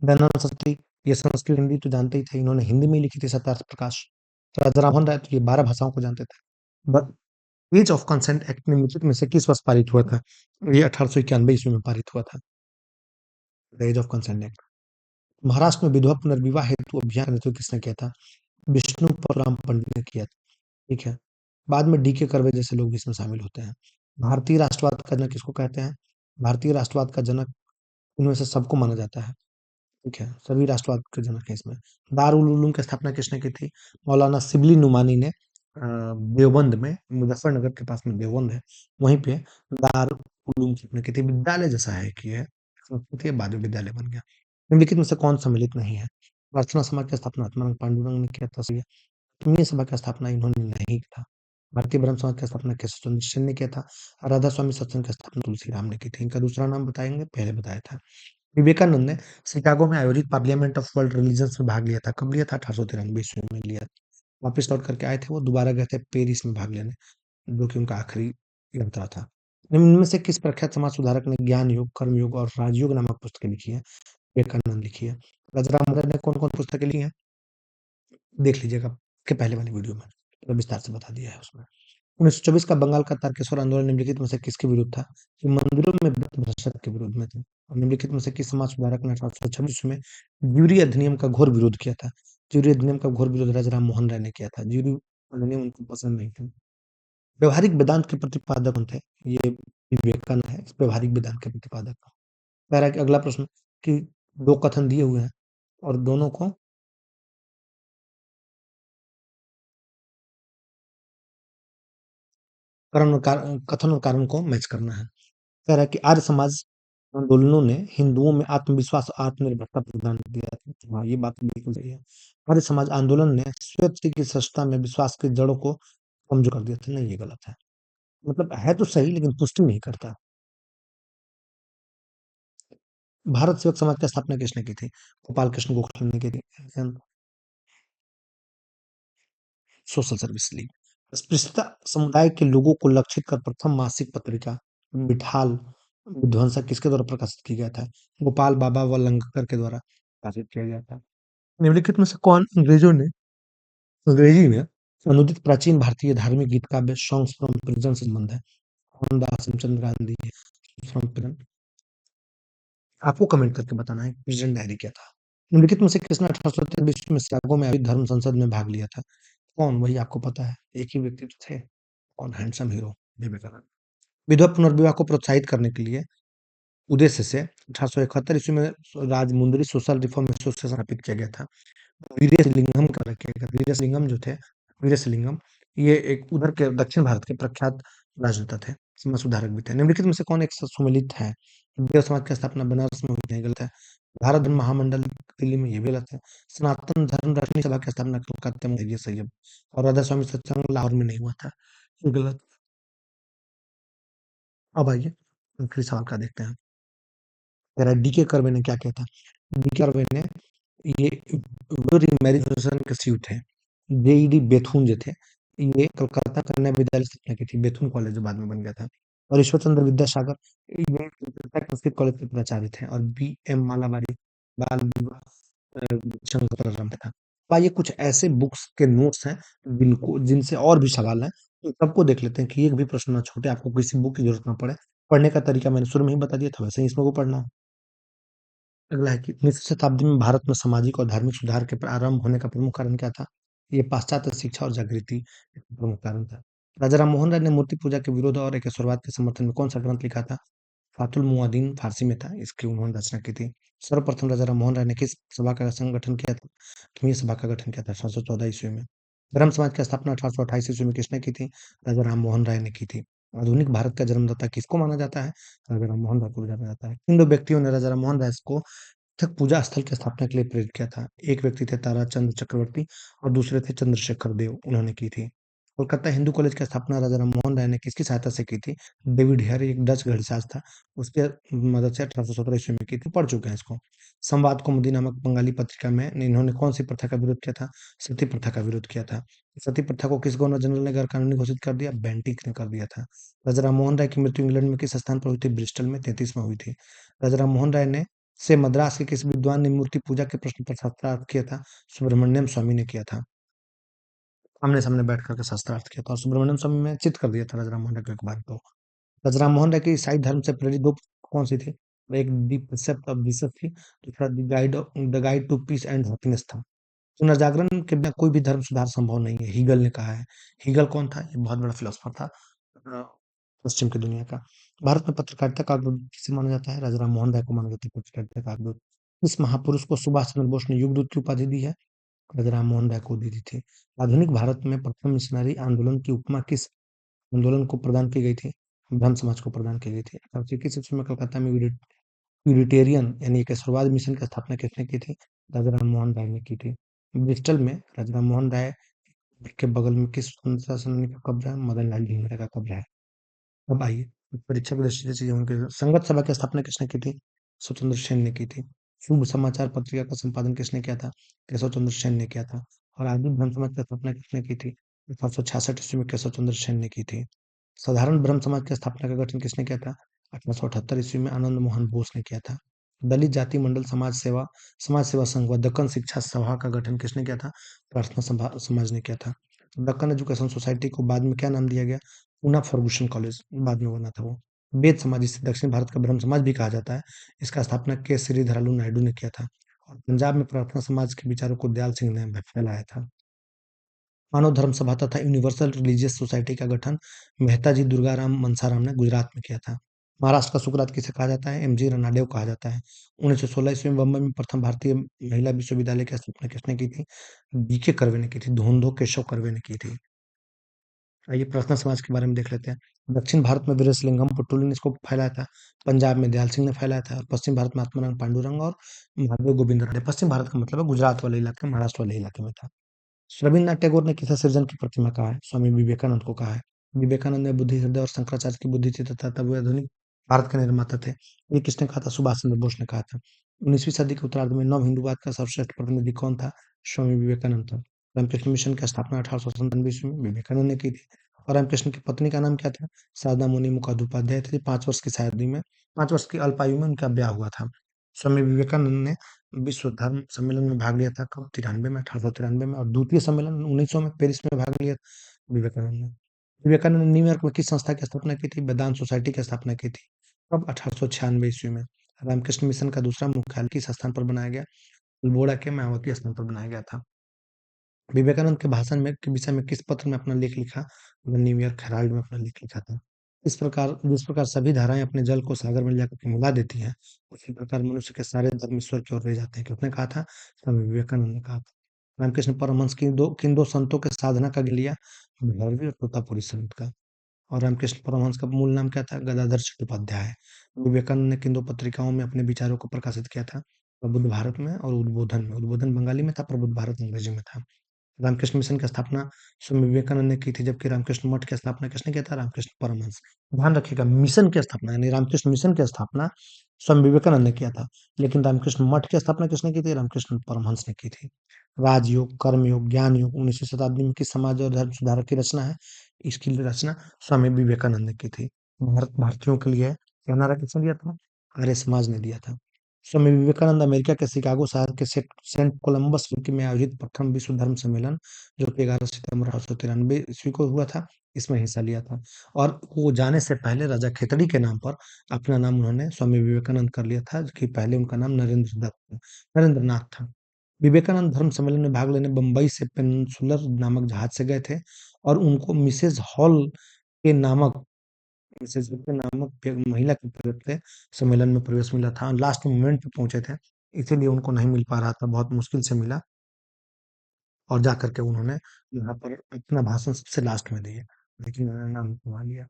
दयानंद सरस्वती, ये संस्कृत हिंदी तो जानते ही थे, इन्होंने हिंदी में ही लिखी थी सत्यार्थ प्रकाश। राजा राममोहन राय तो ये 12 भाषाओं को जानते थे। एज ऑफ कंसेंट एक्ट निम्नलिखित में से किस वर्ष पारित हुआ था? ये 1891 ईस्वी में पारित हुआ था, age of consent act. Maharashtra में विधवा पुनर्विवाह हेतु अभियान का नेतृत्व किसने किया था? विष्णु परशुराम पंडित ने किया था। ठीक है। बाद में डी के कर्वे जैसे लोग भी इसमें शामिल होते हैं। भारतीय राष्ट्रवाद का जनक किसको कहते हैं? भारतीय राष्ट्रवाद का जनक इनमें से सबको माना जाता है। ठीक है, सभी राष्ट्रवाद के जनक हैं इसमें। दारुल उलूम की स्थापना किसने की थी? मौलाना शिबली नुमानी ने देवबंद में, मुजफ्फरनगर के पास में देवबंद है, वहीं पे दारुल उलूम की स्थापना की थी। विद्यालय जैसा है कि है, संस्कृत बाद में विद्यालय बन गया। निम्नलिखित में से कौन सम्मिलित नहीं है? प्रार्थना समाज की स्थापना आत्माराम पांडुरंग ने किया था, सही है। आत्मीय सभा की स्थापना इन्होंने नहीं की था। भारतीय ब्रह्म समाज की स्थापना केशव चंद्र सेन ने किया था। राधा स्वामी सत्संग की स्थापना तुलसीराम ने की थी। इनका दूसरा नाम बताएंगे? पहले बताया था। विवेकानंद ने शिकागो में आयोजित पार्लियामेंट ऑफ वर्ल्ड रिलीजन्स में भाग लिया था। कब लिया था? 1893 ईस्वी में लिया था। वापस लौट करके आए थे, वो दोबारा गए थे पेरिस में भाग लेने, जो कि उनका आखिरी यात्रा था। इनमें से किस प्रख्यात समाज सुधारक ने ज्ञान योग, कर्म योग और राजयोग नामक पुस्तकें लिखी है? विवेकानंद लिखी है। राजा राममोहन ने कौन कौन पुस्तकें लिखी हैं? देख लीजिएगा के पहले वाली वीडियो में, थोड़ा विस्तार से बता दिया है उसमें। 1924 का बंगाल का तारकेश्वर आंदोलन निम्नलिखित में से किसके विरुद्ध था? कि मंदिरों में व्रत भ्रष्ट के विरोध में था। और निम्नलिखित में से किस समाज सुधारक ने 1826 में ज्यूरी अधिनियम का घोर विरोध किया था? ज्यूरी अधिनियम का घोर विरोध राजा राम मोहन राय ने किया था। ज्यूरी अधिनियम उनको पसंद नहीं था। व्यवहारिक वेदांत के प्रतिपादक कौन थे? ये विवेकानंद है, इस व्यवहारिक वेदांत के प्रतिपादक। कह रहा है कि अगला प्रश्न कि 2 कथन दिए हुए हैं और दोनों को कथन और कारण को मैच करना है। कह रहा है कि आर्य समाज आंदोलनों ने हिंदुओं में आत्मविश्वास और आत्मनिर्भरता प्रदान किया था। हाँ, ये बात तो बिल्कुल सही है। आर्य समाज आंदोलन ने स्वयं की सृष्टता में विश्वास की जड़ों को कमजोर कर दिया था। नहीं, ये गलत है। मतलब है तो सही लेकिन पुष्टि नहीं करता। भारत सेवक समाज की स्थापना किसने की थी? गोपाल कृष्ण गोखले ने की थी। Social service league. अस्पृश्यता समुदाय के लोगों को लक्षित कर प्रथम मासिक पत्रिका मिठाल विध्वंसक किसके द्वारा प्रकाशित किया गया था? गोपाल बाबा वलंगकर के द्वारा प्रकाशित किया गया था। निम्नलिखित में से कौन अंग्रेजी में अनुदित प्राचीन भारतीय धार्मिक गीत काव्य सॉन्ग्स फ्रॉम प्रिजन से संबंध है? Mohandas Karamchand Gandhi from prison. आपको कमेंट करके बताना है प्रिजन डायरी क्या था। निम्नलिखित में से किसने 1823 में शिकागो में आयोजित धर्म संसद में भाग लिया था? कौन? वही आपको पता है, एक ही व्यक्ति तो थे। कौन? Handsome hero Vivekananda. विधवा पुनर्विवाह को प्रोत्साहित करने के लिए उद्देश्य से 1871 ईस्वी में राजमुंद्री सोशल रिफॉर्म एसोसिएशन स्थापित किया गया था। वीरेशलिंगम का किया गया था। वीरेशलिंगम जो थे, वीरेशलिंगम, ये एक उधर के दक्षिण भारत के प्रख्यात राजनेता थे, समाज सुधारक भी थे। निम्नलिखित में से कौन एक सुमेलित है? देव समाज की स्थापना बनारस में हुई थी, गलत है। भारत धर्म महामंडल दिल्ली में, ये भी गलत है। सनातन धर्म रक्षणी सभा की स्थापना कलकत्ता में हुई, ये सही है। और राधा स्वामी सत्संग लाहौर में नहीं हुआ था, ये गलत। अब आइए आखिरी सवाल का देखते हैं। कह रहा है डीके कर्वे ने क्या किया था? डीके कर्वे ने ये मैरिज इंस्टीट्यूट है, जेईडी बेथुन जो थे, ये कलकत्ता कन्या विद्यालय स्थापना की थी। बेथुन कॉलेज जो बाद में बन गया था। और ईश्वर चंद्र विद्यासागर ये कलकत्ता संस्कृत कॉलेज के प्राचार्य थे। और बी एम मालाबारी बाल विवाह शंकर प्रारंभ था। तो आइए कुछ ऐसे बुक्स के नोट्स हैं जिनको जिनसे और भी सवाल हैं, तो सबको देख लेते हैं कि एक भी प्रश्न ना छूटे, आपको किसी बुक की जरूरत ना पड़े। पढ़ने का तरीका मैंने शुरू में ही बता दिया था, वैसे ही इसमें को पढ़ना है। अगला है कि 19वीं शताब्दी में भारत में सामाजिक और धार्मिक सुधार के प्रारंभ होने का प्रमुख कारण क्या था? ये पाश्चात्य शिक्षा और जागृति एक प्रमुख कारण था। राजा राम मोहन राय ने मूर्ति पूजा के विरोध और एकेश्वरवाद के समर्थन में कौन सा ग्रंथ लिखा था? फातुल मुआदिन फारसी में था, इसकी उन्होंने रचना की थी। सर्वप्रथम राजा राम मोहन राय ने किस सभा का संगठन किया था? क्यों सभा का गठन किया था 1814 ईस्वी में। ब्रह्म समाज की स्थापना 1828 ईस्वी में किसने की थी? राजा राम मोहन राय ने की थी। आधुनिक भारत का जन्मदाता किसको माना जाता है? राजा राम मोहन राय को जाना जाता है। किन दो व्यक्तियों ने राजा राम मोहन राय को पृथक पूजा स्थल की स्थापना के लिए प्रेरित किया था? एक व्यक्ति थे ताराचंद चक्रवर्ती और दूसरे थे चंद्रशेखर देव, उन्होंने की थी। कोलकाता हिंदू कॉलेज की स्थापना राजा राम मोहन राय ने किसकी सहायता से की थी? डेविड हेयर एक डच घड़ीसाज था, उसके मदद से 1817 ईस्वी में की थी, पढ़ चुके हैं इसको। संवाद कौमुदी नामक बंगाली पत्रिका में इन्होंने कौन सी प्रथा का विरोध किया था? सती प्रथा का विरोध किया था। सती प्रथा को किस गवर्नर जनरल ने गैर कानूनी घोषित कर दिया? बेंटिक ने कर दिया था। राजा राम मोहन राय की मृत्यु इंग्लैंड में किस स्थान पर हुई थी? ब्रिस्टल में 33 में हुई थी। राजा राम मोहन राय ने से मद्रास के किस विद्वान ने मूर्ति पूजा के प्रश्न पर शास्त्रार्थ किया था? सुब्रमण्यम स्वामी ने किया था। आमने-सामने बैठ कर के शास्त्रार्थ किया था और सुब्रमण्यम स्वामी में चित कर दिया था राजा राम मोहन राय को एक बार तो। राजा राम मोहन राय की ईसाई धर्म से प्रेरित 2 कौन-सी थी? एक द प्रिसेप्ट ऑफ जीसस थी, दूसरा the guide to peace and happiness था। पुनर्जागरण के बिना कोई भी धर्म सुधार संभव नहीं है, हीगल ने कहा है। हीगल कौन था? ये बहुत बड़ा फिलोसोफर था पश्चिम की दुनिया का। भारत में पत्रकारिता का अग्रदूत किसे माना जाता है? राजा राम मोहन राय को माना जाता है पत्रकारिता का अग्रदूत। किस महापुरुष को सुभाष चंद्र बोस ने युगदूत की उपाधि दी है? राजा राम मोहन राय को दी थी। आधुनिक भारत में प्रथम मिशनरी आंदोलन की उपमा किस आंदोलन को प्रदान की गई थी? ब्रह्म समाज को प्रदान की गई थी। 1821 ईस्वी में कलकत्ता में यूनिटेरियन यानी एकेश्वरवाद मिशन की स्थापना किसने की थी? राजा राम मोहन राय ने की थी। ब्रिस्टल में राजा राम मोहन राय के बगल में किस स्वतंत्रता सेनानी का कब्र है? मदन लाल ढींगरा का कब्र है। अब आइए परीक्षा की दृष्टि से चीजें उनके संगत सभा की स्थापना किसने की थी? स्वतंत्र सेन ने की थी। शुभ समाचार पत्रिका का संपादन किसने किया था? केशव चंद्र सेन ने किया था। और आधुनिक ब्रह्म समाज की स्थापना किसने की थी? 1866 ईस्वी में केशव चंद्र सेन ने की थी। साधारण ब्रह्म समाज की स्थापना का गठन किसने किया था? 1878 ईस्वी में आनंद मोहन बोस ने किया था। दलित जाति मंडल समाज सेवा संघ व दक्कन शिक्षा सभा का गठन किसने किया था? प्रार्थना सभा समाज ने किया था। दक्कन एजुकेशन सोसाइटी को बाद में क्या नाम दिया गया? पूना फर्गुसन कॉलेज बाद में बना था वो। वेद समाज जिसे दक्षिण भारत का ब्रह्म समाज भी कहा जाता है, इसका स्थापना के श्रीधरालू नायडू ने किया था। और पंजाब में प्रार्थना समाज के विचारों को दयाल सिंह ने फैलाया था। मानव धर्म सभा तथा यूनिवर्सल रिलीजियस सोसाइटी का गठन मेहता जी दुर्गाराम मनसाराम ने गुजरात में किया था। महाराष्ट्र का सुकरात किसे कहा जाता है? एमजी रनाडेव कहा जाता है। 1916 ईस्वी में बम्बई में प्रथम भारतीय महिला विश्वविद्यालय की स्थापना किसने की थी? बीके कर्वे ने की थी। धोंधो केशव कर्वे ने की थी। आइए प्रार्थना समाज के बारे में देख लेते हैं। दक्षिण भारत में वीरेशलिंगम पुट्टुली ने इसको फैलाया था। पंजाब में दयाल सिंह ने फैलाया था और पश्चिम भारत में आत्माराम पांडुरंग और महादेव गोविंद राय। पश्चिम भारत का मतलब है गुजरात वाले इलाके, महाराष्ट्र वाले इलाके में था। रविन्द्रनाथ टैगोर ने किसे सृजन की प्रतिमा कहा है? स्वामी विवेकानंद को कहा है। विवेकानंद ने बुद्धि हृदय और शंकराचार्य की बुद्धि थी तथा तब वे आधुनिक भारत के निर्माता थे। ये किसने कहा था? सुभाष चंद्र बोस ने कहा था। 19वीं सदी के उत्तरार्ध में नव हिंदूवाद का सर्वश्रेष्ठ प्रतिनिधि कौन था? स्वामी विवेकानंद था। रामकृष्ण मिशन की स्थापना 1897 ईस्वी में विवेकानंद ने की थी। और रामकृष्ण की पत्नी का नाम क्या था? शारदा मुनि मुखोपाध्याय थी। 5 वर्ष की शादी में, 5 वर्ष की अल्पायु में उनका ब्याह हुआ था। स्वामी विवेकानंद ने विश्व धर्म सम्मेलन में भाग लिया था कब? 93 में, 1893 में। और द्वितीय सम्मेलन 1900 में पेरिस में भाग लिया विवेकानंद ने। विवेकानंद ने न्यूयॉर्क में किस संस्था की स्थापना की थी? वेदांत सोसाइटी की स्थापना की थी कब? 1896 ईस्वी में। रामकृष्ण मिशन का दूसरा मुख्यालय किस स्थान पर बनाया गया? अल्मोड़ा के मायावती स्थान पर बनाया गया था। विवेकानंद के भाषण में के विषय में किस पत्र में अपना लेख लिखा? द न्यूयॉर्क हेराल्ड में अपना लेख लिखा था। जिस प्रकार सभी धाराएं अपने जल को सागर में ले जाकर के मिला देती हैं, उसी प्रकार मनुष्य के सारे धर्म ईश्वर की ओर ले जाते हैं। किसने कहा था? स्वामी विवेकानंद ने कहा था। रामकृष्ण परमहंस किन दो संतों के साधना का ज्ञान लिया? भैरवी और तोतापुरी संत का। और रामकृष्ण परमहंस का मूल नाम क्या था? गदाधर चट्टोपाध्याय। विवेकानंद ने किन दो पत्रिकाओं में अपने विचारों को प्रकाशित किया था? प्रबुद्ध भारत में और उद्बोधन में। उद्बोधन बंगाली में था, प्रबुद्ध भारत अंग्रेजी में था। रामकृष्ण मिशन की स्थापना स्वामी विवेकानंद ने की थी, जबकि रामकृष्ण मठ की स्थापना किसने किया था? रामकृष्ण परमहंस। ध्यान रखिएगा, मिशन की स्थापना यानी रामकृष्ण मिशन की स्थापना स्वामी विवेकानंद ने किया था, लेकिन रामकृष्ण मठ की स्थापना किसने की थी? रामकृष्ण परमहंस ने की थी। राजयोग, कर्मयोग, ज्ञान योग 19वीं शताब्दी में किस समाज और धर्म सुधारक की रचना है? इसकी रचना स्वामी विवेकानंद ने की थी। भारतीयों के लिए क्या नारा किसने दिया था? आर्य समाज ने दिया था। स्वामी विवेकानंद अमेरिका के शिकागो शहर के सेंट कोलंबस में आयोजित प्रथम विश्व धर्म सम्मेलन, जो कि 11 सितंबर 1893 ईस्वी को हुआ था, इसमें हिस्सा लिया था। और वो जाने से पहले राजा खेतड़ी के नाम पर अपना नाम उन्होंने स्वामी विवेकानंद कर लिया था, कि पहले उनका नाम नरेंद्र नाथ था। विवेकानंद धर्म सम्मेलन में भाग लेने बंबई से पेनिनसुलर नामक जहाज से गए थे और उनको के नामक मिसेज हॉल के नामक महिला के प्रेरित से सम्मेलन में प्रवेश मिला था। लास्ट मोमेंट पे पहुंचे थे, इसीलिए उनको नहीं मिल पा रहा था, बहुत मुश्किल से मिला। और जा करके उन्होंने यहाँ पर अपना भाषण सबसे लास्ट में दिया, लेकिन उन्होंने नाम गंवा लिया।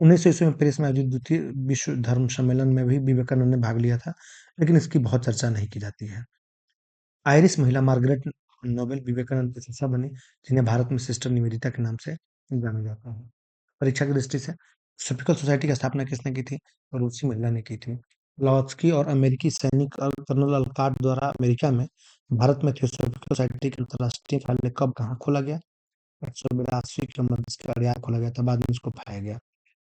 1900 ईस्वी में पेरिस में आयोजित द्वितीय विश्व धर्म सम्मेलन में भी विवेकानंद ने भाग लिया था, लेकिन इसकी बहुत चर्चा नहीं की जाती है। आयरिश महिला मार्गरेट नोबेल विवेकानंद की शिष्या बनी, जिन्हें भारत में सिस्टर निवेदिता के नाम से जाना जाता है। परीक्षा की दृष्टि से थियोसॉफिकल सोसाइटी की स्थापना किसने की थी? रूसी महिला ने की थी। ब्लॉट्सकी और अमेरिकी सैनिक कर्नल अलकाट द्वारा अमेरिका में भारत में थियोसॉफिकल सोसाइटी के अंतर्राष्ट्रीय कार्यालय कब कहाँ खोला गया? 1882 के मध्य के अड़ियाल खोला गया था, बाद में इसको पाया गया।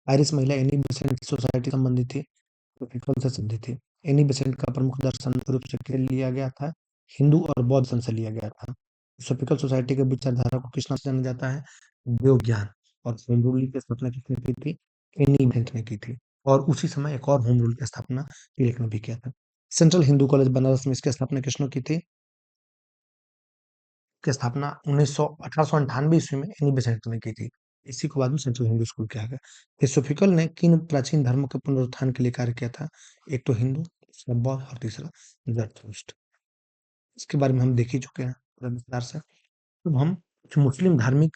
आयरिश महिला एनी बेसेंट की सोसाइटी संबंधित थी, थियोसॉफिकल से संबंधित थी। एनी बेसेंट का प्रमुख दर्शन मुख्य रूप से किसे लिया गया था? हिंदू और बौद्ध दर्शन से लिया गया था। थियोसॉफिकल सोसाइटी के विचारधारा को किस नाम से जाना जाता है? देव ज्ञान। और होम रूल की स्थापना किसने की थी? एनी बेसेंट ने की थी। और उसी समय एक और होम रूल की स्थापना तिलक ने भी किया था। सेंट्रल हिंदू कॉलेज बनारस में इसकी स्थापना किसने की थी? की स्थापना 1898 ईस्वी में एनी बेसेंट ने की थी। इसी को बाद में सेंट्रल हिंदू स्कूल किया गया। थियोसॉफिकल ने किन प्राचीन धर्मों के पुनरुत्थान के लिए कार्य किया था? एक तो हिंदू, दूसरा बौद्ध और तीसरा जरथुस्ट्र। इसके बारे में हम देख ही चुके हैं पूरा विस्तार से। अब हम कुछ मुस्लिम धार्मिक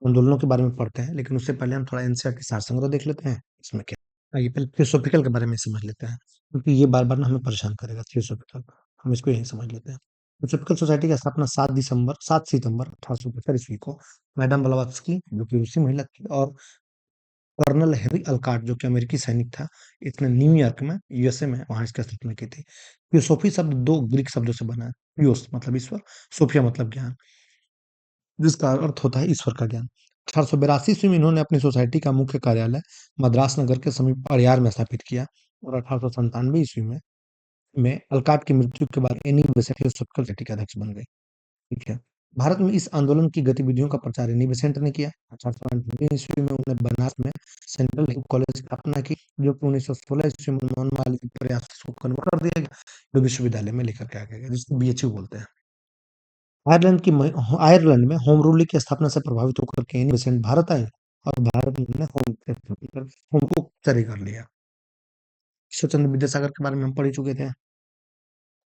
आंदोलनों के बारे में पढ़ते हैं, लेकिन उससे पहले हम थोड़ा एनसीईआरटी सार संग्रह देख लेते हैं। इसमें क्या आइए पहले थियोसॉफिकल के बारे में समझ लेते हैं, क्योंकि ये बार-बार ना हमें परेशान करेगा थियोसॉफिकल। हम इसको यहीं समझ लेते हैं। थियोसॉफिकल सोसाइटी की स्थापना 7 सितंबर 1875 ईस्वी को मैडम ब्लavatsky, जो कि रूसी महिला थी, और कर्नल हेनरी अलकाट, जो कि अमेरिकी सैनिक था, इसने न्यूयॉर्क में, यूएसए में, वहाँ इसकी स्थापना की थी। थियोसॉफी शब्द 2 ग्रीक शब्दों से बना है। थियोस मतलब ईश्वर, सोफिया मतलब ज्ञान, जिसका अर्थ होता है ईश्वर का ज्ञान। 1882 ईस्वी में इन्होंने अपनी सोसाइटी का मुख्य कार्यालय मद्रास नगर के समीप अड़ियार में स्थापित किया, और 1897 ईस्वी में अल्काट की मृत्यु के बाद एनी बेसेंट थियोसॉफिकल सोसाइटी के अध्यक्ष बन गए। ठीक है। भारत में इस आंदोलन की गतिविधियों का प्रचार एनी बेसेंट ने किया। 1898 ईस्वी में उन्होंने बनारस में सेंट्रल हिंदू कॉलेज की स्थापना की, जो कि 1916 ईस्वी में मनमोहन मालवीय के प्रयास को कन्वर्ट कर दिया गया, जो विश्वविद्यालय में लेकर के आ गया, जिसको बीएचयू बोलते हैं। आयरलैंड में होम रूल की स्थापना से प्रभावित होकर के एनी बेसेंट भारत आए, और भारत में उन्होंने होम को जारी कर लिया। ईश्वर चंद्र विद्यासागर के बारे में हम पढ़ ही चुके थे।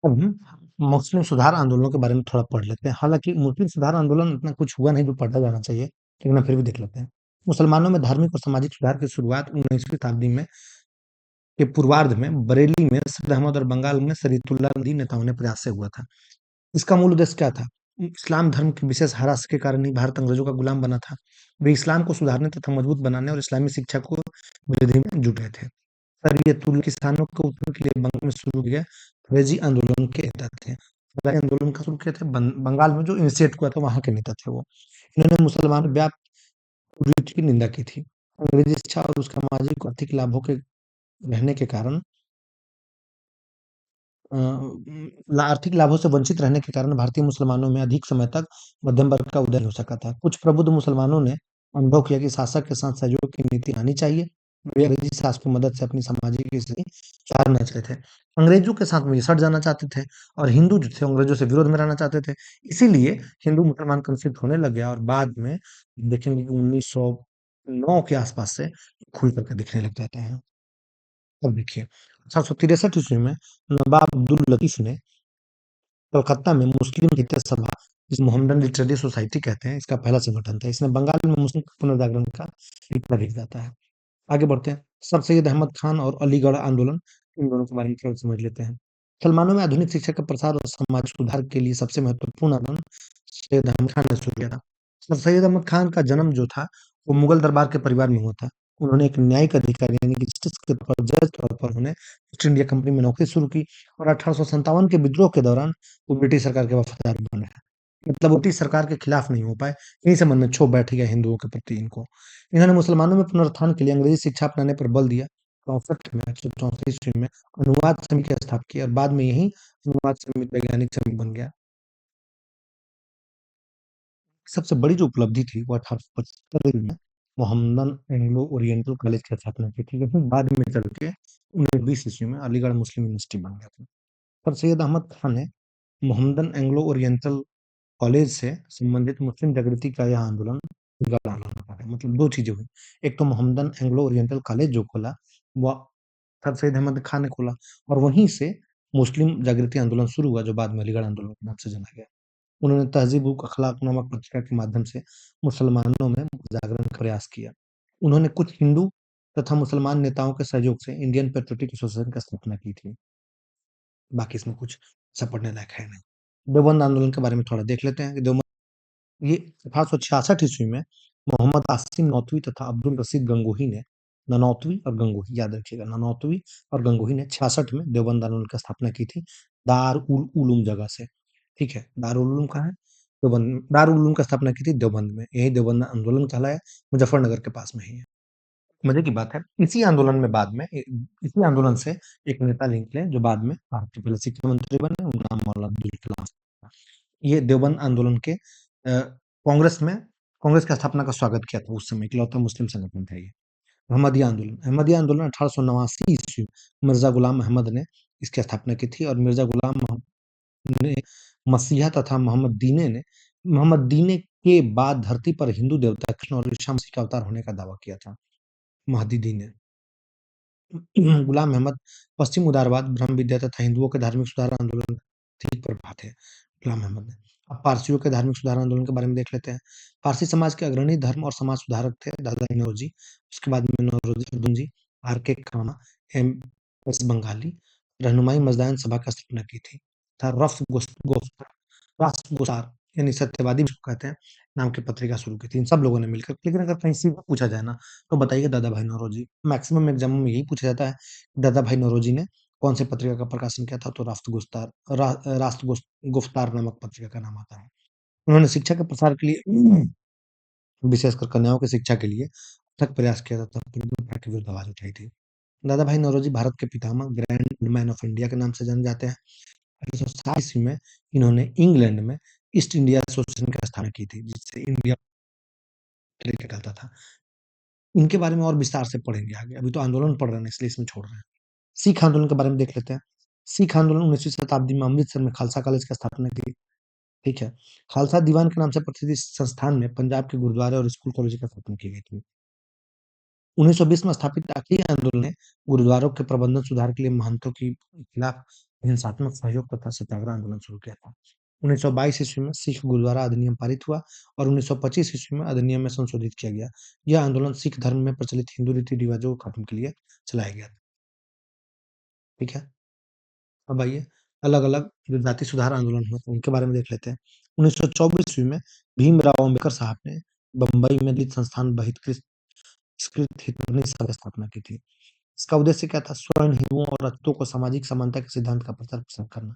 अब हम मुस्लिम सुधार आंदोलनों के बारे में थोड़ा पढ़ लेते हैं। हालांकि मुस्लिम सुधार आंदोलन इतना कुछ हुआ नहीं जो पढ़ा जाना चाहिए, लेकिन हम फिर भी देख लेते हैं। मुसलमानों में धार्मिक और सामाजिक सुधार की शुरुआत 19वीं शताब्दी में के पूर्वार्ध में बरेली में सैयद अहमद और बंगाल में शरीयतुल्लाह नदी नेताओं ने प्रयास से हुआ था। इसका मूल उद्देश्य क्या था? इस्लाम धर्म की विशेष हरास के कारण ही भारत अंग्रेजों का गुलाम बना था। वे इस्लाम को सुधारने तथा मजबूत बनाने और इस्लामी शिक्षा को वृद्धि में जुटे थे। शरीयतुल किसानों के उत्थान के लिए बंगाल में शुरू किए फौजी आंदोलन के नेता थे। फौजी आंदोलन का शुरू किया था बंगाल में जो इनिशिएट हुआ था वहाँ के नेता थे वो। इन्होंने मुसलमान व्याप्त कुरीति की निंदा की थी। अंग्रेजी शिक्षा और उसके सामाजिक और आर्थिक लाभों के रहने के कारण आर्थिक लाभों से वंचित रहने के कारण भारतीय मुसलमानों में अधिक समय तक मध्यम वर्ग का उदय नहीं हो सका था। कुछ प्रबुद्ध मुसलमानों ने अनुभव किया कि शासक के साथ सहयोग की नीति आनी चाहिए। वे अंग्रेजी शासक की मदद से अपनी सामाजिक स्थिति सुधारना चाहते थे। अंग्रेजों के साथ में ये सट जाना चाहते थे और हिंदू जो थे अंग्रेजों से विरोध में रहना चाहते थे। इसीलिए हिंदू मुसलमान कंफ्लिक्ट होने लग गया और बाद में देखेंगे कि 1909 के आसपास से खुल करके दिखने लग जाते हैं। अब देखिए 1763 ईस्वी में नवाब अब्दुल लतीफ ने कोलकाता में मुस्लिम हित सभा, जिसे मोहम्मदन लिटरेरी सोसाइटी कहते हैं, इसका पहला संगठन था। इसने बंगाल में मुस्लिम पुनर्जागरण का एक लिख जाता है। आगे बढ़ते हैं। सर सैयद अहमद खान और अलीगढ़ आंदोलन, इन दोनों के बारे में थोड़ा समझ लेते हैं। मुसलमानों में आधुनिक शिक्षा का प्रसार और सामाजिक सुधार के लिए सबसे महत्वपूर्ण आंदोलन सैयद अहमद खान ने शुरू किया था। सर सैयद अहमद खान का जन्म जो था, वो मुगल दरबार के परिवार में हुआ था। उन्होंने एक न्यायिक अधिकारी यानी कि जस्टिस के तौर पर जज तौर पर उन्होंने ईस्ट इंडिया कंपनी में नौकरी शुरू की और 1857 के विद्रोह के दौरान वो ब्रिटिश सरकार के वफादार बने। मतलब वो ब्रिटिश सरकार के खिलाफ नहीं हो पाए, यहीं से मन में क्षोभ बैठ गया हिंदुओं के प्रति इनको। इन्होंने मुसलमानों में पुनरुत्थान के लिए अंग्रेजी शिक्षा अपनाने पर बल दिया। 64 में 1864 ईस्वी में अनुवाद समिति की स्थापना की और बाद में यही अनुवाद समिति वैज्ञानिक समिति बन गया। सबसे बड़ी जो उपलब्धि थी वो 1875 में मोहम्मदन एंग्लो ओरिएंटल कॉलेज की स्थापना की थी, लेकिन बाद में चल के 1920 ईस्वी में अलीगढ़ मुस्लिम यूनिवर्सिटी बन गया था। पर सैयद अहमद खान ने मोहम्मदन एंग्लो ओरिएंटल कॉलेज से संबंधित मुस्लिम जागृति का यह आंदोलन गढ़ आंदोलन का है। मतलब दो चीजें हुई, एक तो मोहम्मदन एंग्लो ओरिएंटल कॉलेज जो खोला वह सर सैयद अहमद खान ने खोला और वहीं से मुस्लिम जागृति आंदोलन शुरू हुआ जो बाद में अलीगढ़ आंदोलन के नाम से जाना गया। उन्होंने तहज़ीब अखलाक नामक पत्रिका के माध्यम से मुसलमानों में जागरण का प्रयास किया। उन्होंने कुछ हिंदू तथा मुसलमान नेताओं के सहयोग से इंडियन पेट्रियोटिक एसोसिएशन की स्थापना की थी। बाकी इसमें कुछ ऐसा पढ़ने लायक है नहीं। देवबंद आंदोलन के बारे में थोड़ा देख लेते हैं कि देवबंद ये 1866 ईस्वी में मोहम्मद कासिम नौतवी तथा अब्दुल रशीद गंगोही ने ननौतवी और गंगोही याद रखिएगा, ननौतवी और गंगोही ने 66 में देवबंद आंदोलन की स्थापना की थी दार उल उलूम जगह से। ठीक है, दारुल उलूम कहाँ है? देवबंद। दारुल उलूम की स्थापना की थी देवबंद में, यही देवबंद आंदोलन कहलाया, मुजफ्फरनगर के पास में ही है। मजे की बात है, इसी आंदोलन में बाद में इसी आंदोलन से एक नेता निकले जो बाद में भारत के पहले शिक्षा मंत्री बने, उनका नाम मौलाना अब्दुल कलाम था। ये देवबंद आंदोलन के कांग्रेस में कांग्रेस की स्थापना का स्वागत किया था, उस समय इकलौता मुस्लिम संगठन था ये। अहमदिया आंदोलन 1889 ईस्वी में मिर्जा गुलाम अहमद ने इसकी स्थापना की थी और मिर्जा गुलाम ने मसीहा तथा मोहम्मद दीने के बाद धरती पर हिंदू देवता कृष्ण और ईसा मसीह का अवतार होने का दावा किया था। महदी दीन गुलाम अहमद पश्चिम उदारवाद, ब्रह्म विद्या तथा हिंदुओं के धार्मिक सुधार आंदोलन ठीक प्रभाव थे गुलाम अहमद ने। अब पारसियों के धार्मिक सुधार आंदोलन के बारे में देख लेते हैं। पारसी समाज के अग्रणी धर्म और समाज सुधारक थे दादा नौरोजी, उसके बाद में नौरोजी खिलजी, आर के खामा, एम एस बंगाली, रहनुमाई मजदान सभा की स्थापना की थी तथा राष्ट्र गोसार यानी सत्यवादी जिसको कहते हैं नाम की पत्रिका शुरू की थी इन सब लोगों ने मिलकर। लेकिन अगर कहीं सीधा पूछा जाए ना तो बताइए दादा भाई नौरोजी। मैक्सिमम एग्जाम में यही पूछा जाता है दादा भाई नौरोजी ने कौन से पत्रिका का प्रकाशन किया था, तो राष्ट्र गुफ्तार नामक पत्रिका का नाम आता है। उन्होंने शिक्षा के प्रसार के लिए विशेषकर कन्याओं की शिक्षा के लिए अथक प्रयास किया था, प्रथा के विरुद्ध आवाज उठाई थी। दादा भाई नौरोजी भारत के पितामह ग्रैंड मैन ऑफ इंडिया के नाम से जाने जाते हैं। 1860 ईस्वी में इन्होंने इंग्लैंड में ईस्ट इंडिया एसोसिएशन की स्थापना की थी जिससे इंडिया कहलाता था। इनके बारे में और विस्तार से पढ़ेंगे आगे, अभी तो आंदोलन पढ़ रहे हैं इसलिए इसमें छोड़ रहे हैं। सिख आंदोलन के बारे में देख लेते हैं। सिख आंदोलन 19वीं शताब्दी में अमृतसर में खालसा कॉलेज की स्थापना की। ठीक है, खालसा दीवान के नाम से प्रसिद्ध इस संस्थान में पंजाब के गुरुद्वारे और स्कूल कॉलेज की स्थापना की गई थी। 1920 में स्थापित आखिरी आंदोलन ने गुरुद्वारों के प्रबंधन सुधार के लिए महंतों के खिलाफ हिंसात्मक सहयोग तथा सत्याग्रह आंदोलन शुरू किया था। 1922 ईस्वी में सिख गुरुद्वारा अधिनियम पारित हुआ और 1925 ईस्वी में अधिनियम में संशोधित किया गया। यह आंदोलन सिख धर्म में प्रचलित हिंदू रीति-रिवाजों को खत्म के लिए चलाया गया। ठीक है? अब आइए अलग-अलग जो जाति सुधार आंदोलन हुए थे, उनके बारे में देख लेते हैं। 1924 ईस्वी में भीमराव अम्बेडकर साहब ने बम्बई में दलित संस्थान बहिष्कृत हितग्राही सभा की स्थापना की थी। इसका उद्देश्य क्या था? स्वर्ण हिंदुओं और रजपूतों को सामाजिक समानता के सिद्धांत का प्रचार-प्रसार करना।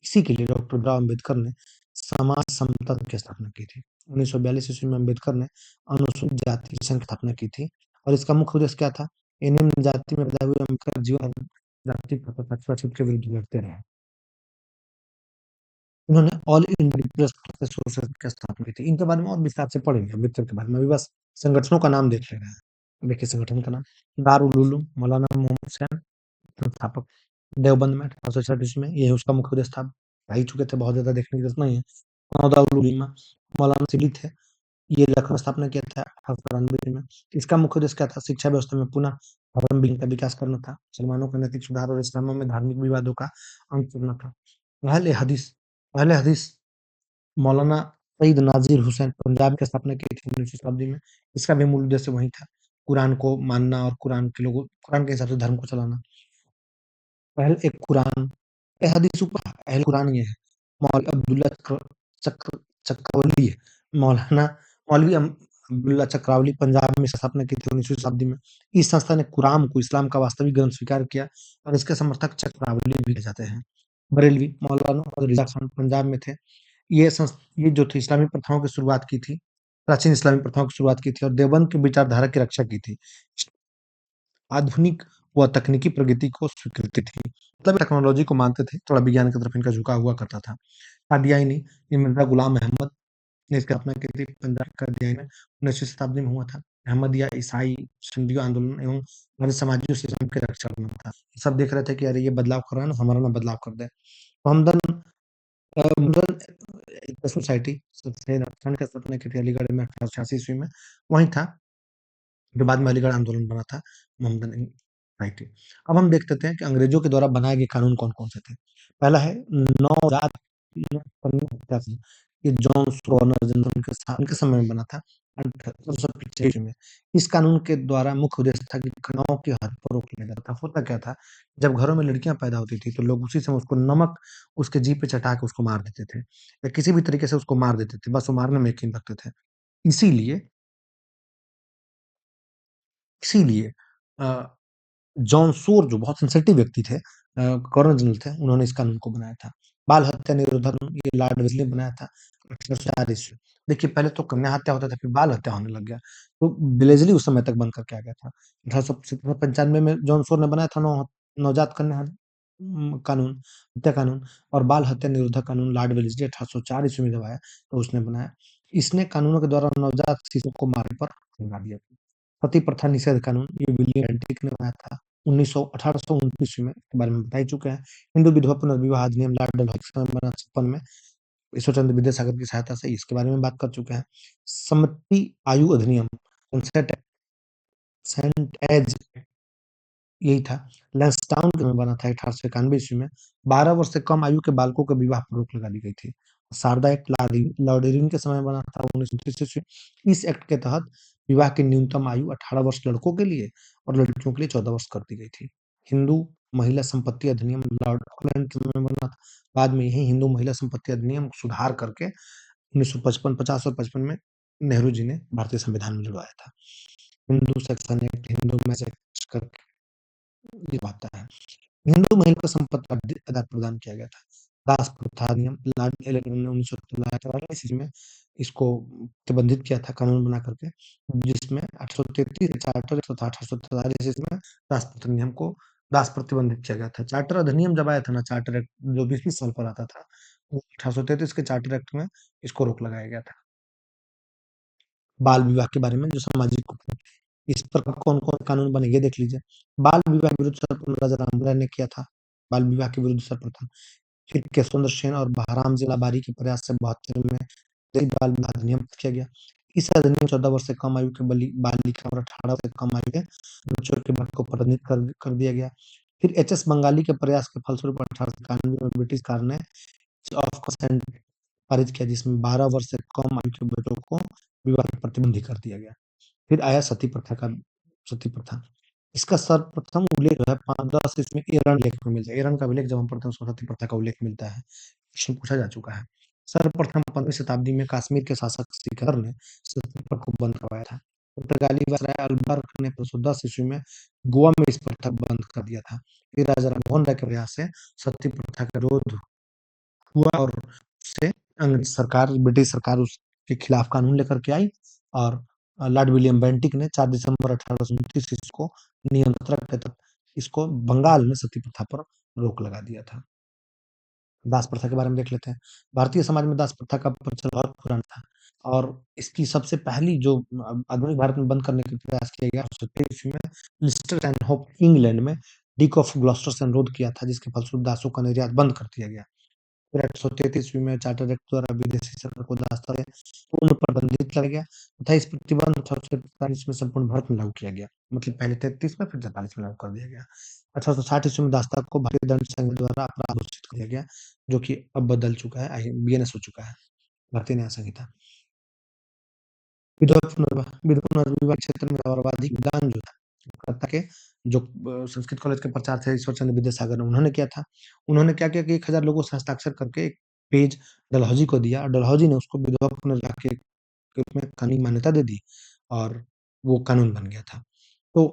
इसी के लिए डॉक्टर भीमराव अम्बेडकर ने समाज समता की स्थापना की थी। 1942 ईस्वी में अम्बेडकर ने अनुसूचित जाति संघ की स्थापना की थी और इसका मुख्य उद्देश्य क्या था? निम्न जाति में पैदा हुए अम्बेडकर जीवन भर जाति प्रथा पक्षपात के विरुद्ध लड़ते रहे। उन्होंने ऑल इंडिया पीपल्स एसोसिएशन की स्थापना की थी। इनके बारे में और विस्तार से पढ़ेंगे अम्बेडकर के बारे में, अभी बस संगठनों का नाम देख ले रहे हैं। देखिए संगठन का नाम दारुल उलूम मौलाना मोहम्मद हुसैन संस्थापक, देवबंद में 1866 ईस्वी में, ये उसका मुख्य उद्देश्य था। आ ही चुके थे, बहुत ज़्यादा देखने की ज़रूरत नहीं है। नौदाउल उलूमा मौलाना सिबली थे, ये लखनऊ स्थापना किया था 1893 में। इसका मुख्य उद्देश्य क्या था? शिक्षा व्यवस्था में पुनः धर्म विज्ञान का विकास करना था, मुसलमानों का नैतिक सुधार और इस्लामियों में धार्मिक विवादों का अंत करना था। अहले हदीस मौलाना सईद नाज़िर हुसैन पंजाब की स्थापना की थी 19वीं शताब्दी में। इसका भी मूल उद्देश्य वही था, कुरान को मानना और कुरान के हिसाब से धर्म को चलाना। अहल ए कुरान हदीस ऊपर अहल कुरान ये है। मौलवी अब्दुल्ला चक्र चक्रवली है। मौलाना मौलवी अब्दुल्ला चक्रावली पंजाब में स्थापना की थी 19वीं शताब्दी में। इस संस्था ने कुरान को इस्लाम का वास्तविक ग्रंथ स्वीकार किया और इसके समर्थक चक्रावली भी कहे जाते हैं। बरेलवी मौलाना रिज़ा खान पंजाब में थे। ये जो थी इस्लामी प्रथाओं की शुरुआत की थी, प्राचीन इस्लामी प्रथाओं की शुरुआत की थी और देवबंद की विचारधारा की रक्षा की थी। आधुनिक व तकनीकी प्रगति को स्वीकृति थी। मतलब टेक्नोलॉजी को मानते थे, थोड़ा विज्ञान की तरफ इनका झुकाव हुआ करता था। कादियानी ये मिर्ज़ा गुलाम अहमद ने इसकी स्थापना की थी पंजाब कादियानी में 19वीं शताब्दी में हुआ था। अहमदिया, ईसाई, सिंधियों आंदोलन एवं हमारे समाजियों से इस्लाम की रक्षा करना था। सब देख रहे थे कि अरे ये बदलाव कर रहा है ना, हमारा ना बदलाव कर दे। मोहम्मदन मुगल सोसाइटी सफेद अफगान की स्थापना की थी अलीगढ़ में 1886 ईस्वी में। वहीं था जो बाद में अलीगढ़ आंदोलन बना था मोहम्मदन सोसाइटी। अब हम देख लेते हैं कि अंग्रेजों के द्वारा बनाए गए कानून कौन-कौन से थे। पहला है नवजात कन्या हत्या कानून, ये जॉन गवर्नर जनरल उनके समय में बना था 1845 में। इस कानून के द्वारा मुख्य उद्देश्य था कि कन्याओं की हत्या पर रोक लगाया जाता था। होता क्या था, जब घरों में लड़कियाँ पैदा होती थी तो लोग उसी समय उसको नमक उसके जीभ पे चटा के उसको मार देते थे या किसी भी तरीके से उसको मार देते थे, बस वो मारने में यकीन रखते थे। इसीलिए इसीलिए अ, जॉन सोर जो बहुत सेंसिटिव व्यक्ति थे, गवर्नर जनरल थे, उन्होंने इस कानून को बनाया था। बाल हत्या निरोधक कानून ये लॉर्ड वेलेस्ली ने बनाया था 1804 ईस्वी। देखिए पहले तो कन्या हत्या होता था, फिर बाल हत्या होने लग गया। तो वेलेस्ली उस समय तक बन कर के आ गया था। 1895 में जॉन सोर ने बनाया था नवजात कन्या कानून, हत्या कानून और बाल हत्या निरोधक कानून लॉर्ड वेलेस्ली 1804 ईस्वी में जब आया, तो उसने बनाया। इसने कानूनों के द्वारा नवजात शिशु को मारने पर लगा दिया। सती प्रथा निषेध कानून ये विलियम बेंटिक ने बनाया था 1829 ईस्वी में, इसके बारे में बता ही चुके हैं। हिंदू विधवा पुनर्विवाह अधिनियम लॉर्ड डलहौजी के समय बना 56 में, ईश्वरचंद्र विद्यासागर की सहायता से, इसके बारे में बात कर चुके हैं। सम्मति आयु अधिनियम कंसेंट सेंट एज यही था। लैंसडाउन में बना था 1891 ईस्वी में। 12 वर्ष से कम आयु के बालकों के विवाह पर रोक लगा दी गई थी। शारदा एक्ट लॉर्ड इरविन के समय बना था 1929 ईस्वी। इस एक्ट के तहत विवाह की न्यूनतम आयु 18 वर्ष लड़कों के लिए और लड़कियों के लिए 14 वर्ष कर दी गई थी। हिंदू महिला संपत्ति अधिनियम लॉर्ड ऑकलैंड के समय में बना था। बाद में यही हिंदू महिला संपत्ति अधिनियम को सुधार करके 1955, 50 और 55 में नेहरू जी ने भारतीय संविधान में जुड़वाया था। Hindu section act, Hindu marriage act करके ये आता है। हिंदू महिला को संपत्ति का अधिकार प्रदान किया गया था। दास प्रथा अधिनियम लॉर्ड एलियन ने 1944 ईस्वी में इसको प्रतिबंधित किया था कानून बना करके, जिसमें 833 चार्टर तथा 1843 ईस्वी में दास प्रथा अधिनियम को दास प्रतिबंधित किया गया था। चार्टर अधिनियम जब आया था ना, चार्टर एक्ट जो 20-20 साल पर आता था, 1833 के चार्टर एक्ट में इसको रोक लगाया गया था। बाल विवाह के बारे में जो सामाजिक कुप्रथा, इस पर कौन-कौन कानून बने ये देख लीजिए। बाल विवाह के विरुद्ध सर्वप्रथम राजा रामराय ने किया था, बाल विवाह के विरुद्ध सर्वप्रथम। फिर केशवचंद्र सेन और बहराम जिलाबारी के प्रयास से 72 में बाल विवाह अधिनियम किया गया। इस अधिनियम 14 वर्ष से कम आयु के बालिका और 18 से कम आयु के बच्चों के विवाह को प्रतिबंधित कर दिया गया। फिर एच.एस. बंगाली के प्रयास के फलस्वरूप 1891 में ब्रिटिश कार ने ऑफ कंसेंट पारित किया जिसमें 12 वर्ष से कम आयु के बच्चों को विवाह पर प्रतिबंध कर दिया गया। फिर आया सती प्रथा। इसका सर्वप्रथम उल्लेख जो है 510 इसमें एरन लेख में मिलता है। एरन का अभिलेख जब हम पढ़ते हैं उसमें सती प्रथा का उल्लेख मिलता है। क्वेश्चन पूछा जा चुका है। सर्वप्रथम 15वीं शताब्दी में कश्मीर के शासक सिकंदर ने सती प्रथा को बंद करवाया था। पुर्तगाली वायसराय अल्बर्ट ने 1510 ईस्वी में गोवा में इस प्रथा को बंद कर दिया था। फिर राजा राममोहन राय के प्रयास से सती प्रथा का विरोध हुआ और उससे ब्रिटिश सरकार उसके खिलाफ कानून लेकर के आई और लॉर्ड विलियम बेंटिक ने 4 दिसंबर 1829 इसको नियंत्रण के तहत इसको बंगाल में सती प्रथा पर रोक लगा दिया था। दास प्रथा के बारे में देख लेते हैं। भारतीय समाज में दास प्रथा का प्रचलन बहुत पुराना था और इसकी सबसे पहली जो आधुनिक भारत में बंद करने का प्रयास किया गया 1823 ईस्वी में लिस्टर एंड होप इंग्लैंड में डीक ऑफ ग्लॉस्टर से अनुरोध किया था जिसके फलस्वरूप दासों का निर्यात बंद कर दिया गया। फिर 1833 ईस्वी में चार्टर एक्ट द्वारा विदेशी सरकार को दास्तां पूर्ण प्रतिबंधित किया गया तथा इस प्रतिबंध 1843 में संपूर्ण भारत में लागू किया गया। मतलब पहले 33 में फिर 43 में लागू कर दिया गया। 1860 ईस्वी में दास्तां को भारतीय दंड संहिता द्वारा अपराध घोषित कर दिया गया जो कि अब बदल चुका है, बीएनएस हो चुका है, भारतीय न्याय संहिता। विधवा पुनर्विवाह क्षेत्र में सर्वाधिक दान जो था कलकत्ता के जो संस्कृत कॉलेज के प्राचार्य थे ईश्वर चंद्र विद्यासागर ने उन्होंने किया था। उन्होंने क्या किया कि 1000 लोगों से हस्ताक्षर करके एक पेज डलहौजी को दिया और डलहौजी ने उसको विधवा पुनर्विवाह के रूप में कानूनी मान्यता दे दी और वो कानून बन गया था। तो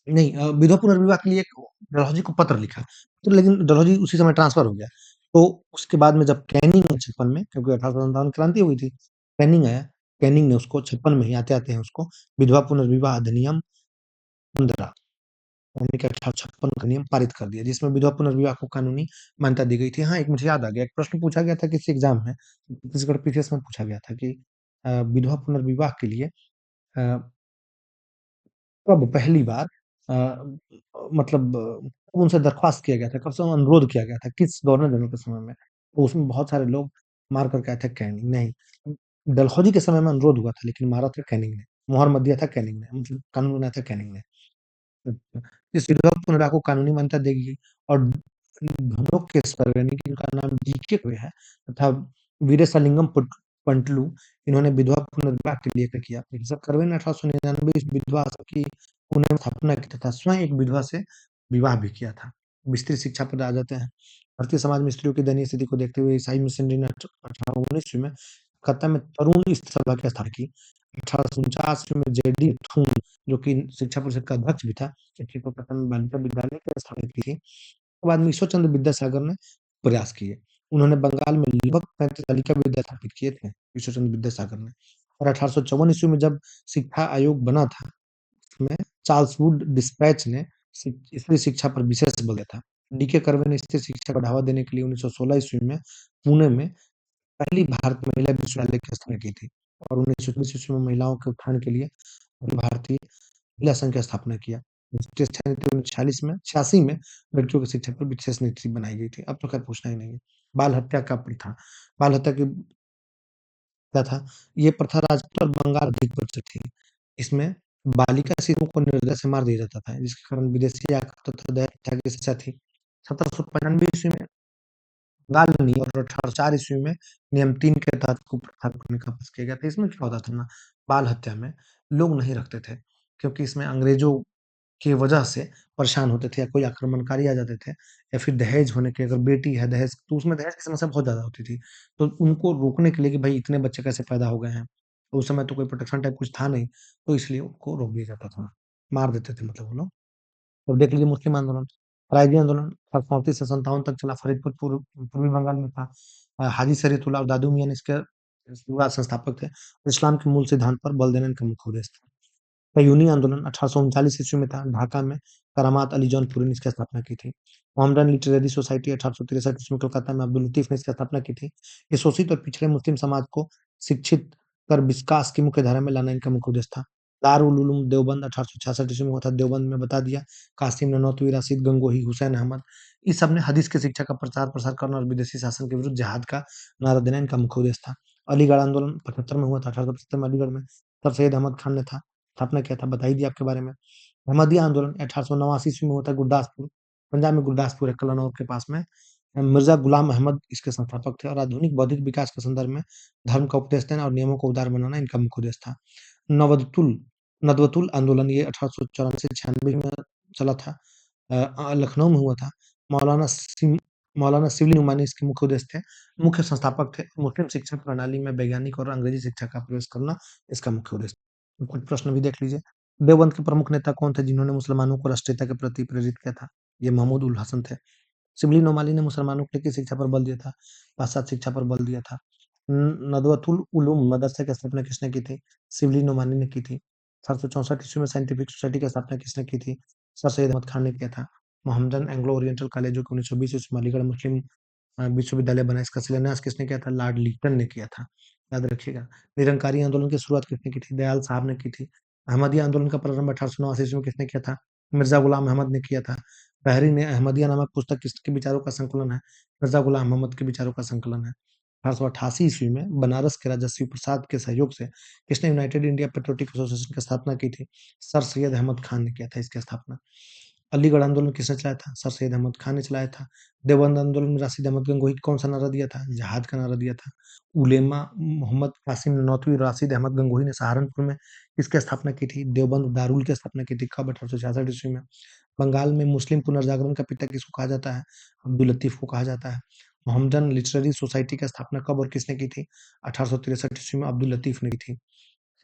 नहीं विधवा पुनर्विवाह के लिए एक डलहौजी को पत्र लिखा, तो लेकिन डलहौजी उसी समय ट्रांसफर हो गया। तो उसके बाद में जब कैनिंग 56 में क्योंकि 1857 क्रांति हुई थी, कैनिंग आया, कैनिंग ने उसको 56 में ही आते-आते हैं उसको विधवा पुनर्विवाह अधिनियम 15 यानी कि 1856 का नियम पारित कर दिया, जिसमें विधवा पुनर्विवाह को कानूनी मान्यता दी गई थी। हाँ, एक मुझे याद आ गया, एक प्रश्न पूछा गया था किसी एग्ज़ाम में, छत्तीसगढ़ पीसीएस में पूछा गया था कि विधवा पुनर्विवाह के लिए अ, कब पहली बार मतलब कब उनसे दरख्वास्त किया गया था, कब से अनुरोध किया गया था, किस गवर्नर जनरल के समय में? तो उसमें बहुत सारे लोग मार कर के आए थे कैनिंग, नहीं, डलहौजी के समय में अनुरोध हुआ था लेकिन मारा था कैनिंग ने, मुहर मत दिया था कैनिंग ने, मतलब कानून बनाया था कैनिंग ने। अच्छा, इस विधवा पुनर्विवाह को कानूनी मान्यता देगी और धनोक केस पर यानी कि इनका नाम डीके हुए है तथा वीरेशलिंगम पंतलु इन्होंने विधवा पुनर्विवाह के लिए किया। प्रोफेसर कर्वे ने 1899 इस विधवा आश्रम की पुनः स्थापना की तथा स्वयं एक विधवा से विवाह भी किया था। स्त्री शिक्षा पर आ जाते हैं। भारतीय समाज में स्त्रियों की दयनीय स्थिति को देखते हुए ईसाई मिशनरी ने 1819 में कलकत्ता में तरुण स्त्री सभा की स्थापना की। 1849 में जेडी थून जो कि शिक्षा परिषद का अध्यक्ष भी था, चिट्ठी को प्रथम बालिका विद्यालय की स्थापना की थी। उसके बाद में ईश्वर चंद्र विद्यासागर ने प्रयास किए। उन्होंने बंगाल में लगभग 35 बालिका विद्यालय स्थापित किए थे, ईश्वर चंद्र विद्यासागर ने। और 1854 ईस्वी में जब शिक्षा आयोग बना था, उसमें चार्ल्स वुड डिस्पैच ने स्त्री शिक्षा पर विशेष बल दिया था। डीके कर्वे ने स्त्री शिक्षा को बढ़ावा देने के लिए 1916 ईस्वी में पुणे में पहली भारत महिला विश्वविद्यालय की स्थापना की थी और 1919 ईस्वी में महिलाओं के उत्थान के लिए भारतीय महिला संघ की स्थापना किया। राष्ट्रीय शिक्षा नीति 1946 में 86 में लड़कियों की शिक्षा पर विशेष नीति बनाई गई थी। अब तो खैर पूछना ही नहीं है। बाल हत्या का प्रथा, बाल हत्या की क्या था? ये प्रथा राजपूत और बंगाल अधिक प्रचलित थी। इसमें बालिका शिशु को निर्दयता से मार दिया जाता था, जिसके कारण विदेशी आक्रमण तथा दहेज प्रथा की शिक्षा थी। 1795 ईस्वी में बंगाल में नहीं और 1804 ईस्वी में नियम 3 के तहत कुप्रथा को निष्कासित किया गया था। इसमें क्या होता था ना, बाल हत्या में लोग नहीं रखते थे, क्योंकि इसमें अंग्रेज़ों की वजह से परेशान होते थे या कोई आक्रमणकारी आ जाते थे या फिर दहेज होने के अगर बेटी है दहेज तो उसमें दहेज की समस्या बहुत ज़्यादा होती थी। तो उनको रोकने के लिए कि भाई इतने बच्चे कैसे पैदा हो गए हैं, तो उस समय तो कोई प्रोटेक्शन टाइप कुछ था नहीं, तो इसलिए उनको रोक दिया जाता था। मार देते थे मतलब वो लोग। अब देख लीजिए मुस्लिम आंदोलन, फराइदी आंदोलन 1834 से 57 तक चला फरीदपुर पूर्वी बंगाल में था। हाजी शरीयतुल्लाह और दादू मियां ने इसके शुरुआत संस्थापक थे। इस्लाम के मूल सिद्धांत पर बल देना इनका मुख्य उद्देश्य था। कयूनी आंदोलन 1839 ईस्वी में था, ढाका में करामात अली जौनपुरी ने इसकी स्थापना की थी। मोहम्मदन लिटरेरी सोसाइटी 1863 ईस्वी में कलकत्ता में अब्दुल लतीफ ने इसकी स्थापना की थी। ये शोषित और पिछड़े मुस्लिम समाज को शिक्षित कर विकास की मुख्य धारा में लाना इनका मुख्य उद्देश्य था। दारुल उलूम देवबंद 1866 ईस्वी में हुआ था, देवबंद में बता दिया, कासिम ननौतवी, राशिद गंगोही, हुसैन अहमद, इस सब ने हदीस की शिक्षा का प्रचार-प्रसार करना और विदेशी शासन के विरुद्ध जिहाद का नारा देना इनका मुख्य उद्देश्य था। अलीगढ़ आंदोलन 75 में हुआ था, 1875 में अलीगढ़ में, तब सैयद अहमद खान ने था स्थापना किया था, बता ही दिया आपके बारे में। अहमदिया आंदोलन 1889 ईस्वी में हुआ था गुरदासपुर, पंजाब में गुरदासपुर है कन्नौर के पास में, मिर्जा गुलाम अहमद इसके संस्थापक थे और आधुनिक बौद्धिक विकास के संदर्भ में धर्म का उपदेश देना और नियमों को उदार बनाना इनका मुख्य उद्देश्य था। नवदतुल नदवतुल आंदोलन ये 1894-96 में चला था। लखनऊ में हुआ था। मौलाना सिम मौलाना शिबली नुमानी इसके मुख्य उद्देश्य थे। मुख्य संस्थापक थे। मुस्लिम शिक्षा प्रणाली में वैज्ञानिक और अंग्रेजी शिक्षा का प्रवेश करना इसका मुख्य उद्देश्य था। कुछ प्रश्न भी देख लीजिए। देवबंद के प्रमुख नेता कौन थे जिन्होंने मुसलमानों को राष्ट्रीयता के प्रति प्रेरित किया था? ये महमूद उल हसन थे। शिबली नोमानी ने मुसलमानों के लिए किस शिक्षा पर बल दिया था? पाश्चात्य शिक्षा पर बल दिया था। नदवतुल उलूम मदरसे की स्थापना किसने की थी? शिबली नोमानी ने की थी। 764 ईस्वी में साइंटिफिक सोसाइटी की स्थापना किसने की थी? सर सैयद अहमद खान ने किया था। मोहम्मदन एंग्लो ओरिएंटल कॉलेज जो कि 1920 ईस्वी में अलीगढ़ मुस्लिम विश्वविद्यालय बना, इसका शिलान्यास किसने किया था? लॉर्ड लिटन ने किया था। याद रखिएगा। निरंकारी आंदोलन की शुरुआत किसने की थी? दयाल साहब ने की थी। अहमदिया आंदोलन का प्रारंभ 1889 ईस्वी में किसने किया था? मिर्जा गुलाम अहमद ने किया था। बहरी ने अहमदिया नामक पुस्तक किसके विचारों का संकलन है? मिर्जा गुलाम अहमद के विचारों का संकलन है। 1888 ईस्वी में बनारस के राजा शिव प्रसाद के सहयोग से किसने यूनाइटेड इंडिया पेट्रियोटिक एसोसिएशन की स्थापना की थी? सर सैयद अहमद खान ने किया था इसकी स्थापना। अलीगढ़ आंदोलन किसने चलाया था? सर सैयद अहमद खान ने चलाया था। देवबंद आंदोलन में राशिद अहमद गंगोही कौन सा नारा दिया था? जिहाद का नारा दिया था। उलेमा मोहम्मद कासिम ननौतवी और राशिद अहमद गंगोही ने सहारनपुर में किसकी स्थापना की थी? देवबंद दारुल की स्थापना की थी। कब? 1866 ईस्वी में। बंगाल में मुस्लिम पुनर्जागरण का पिता किसको कहा जाता है? अब्दुल लतीफ को कहा जाता है। मोहम्मदन लिटरेरी सोसाइटी की स्थापना कब और किसने की थी? 1863 ईस्वी में अब्दुल लतीफ ने की थी।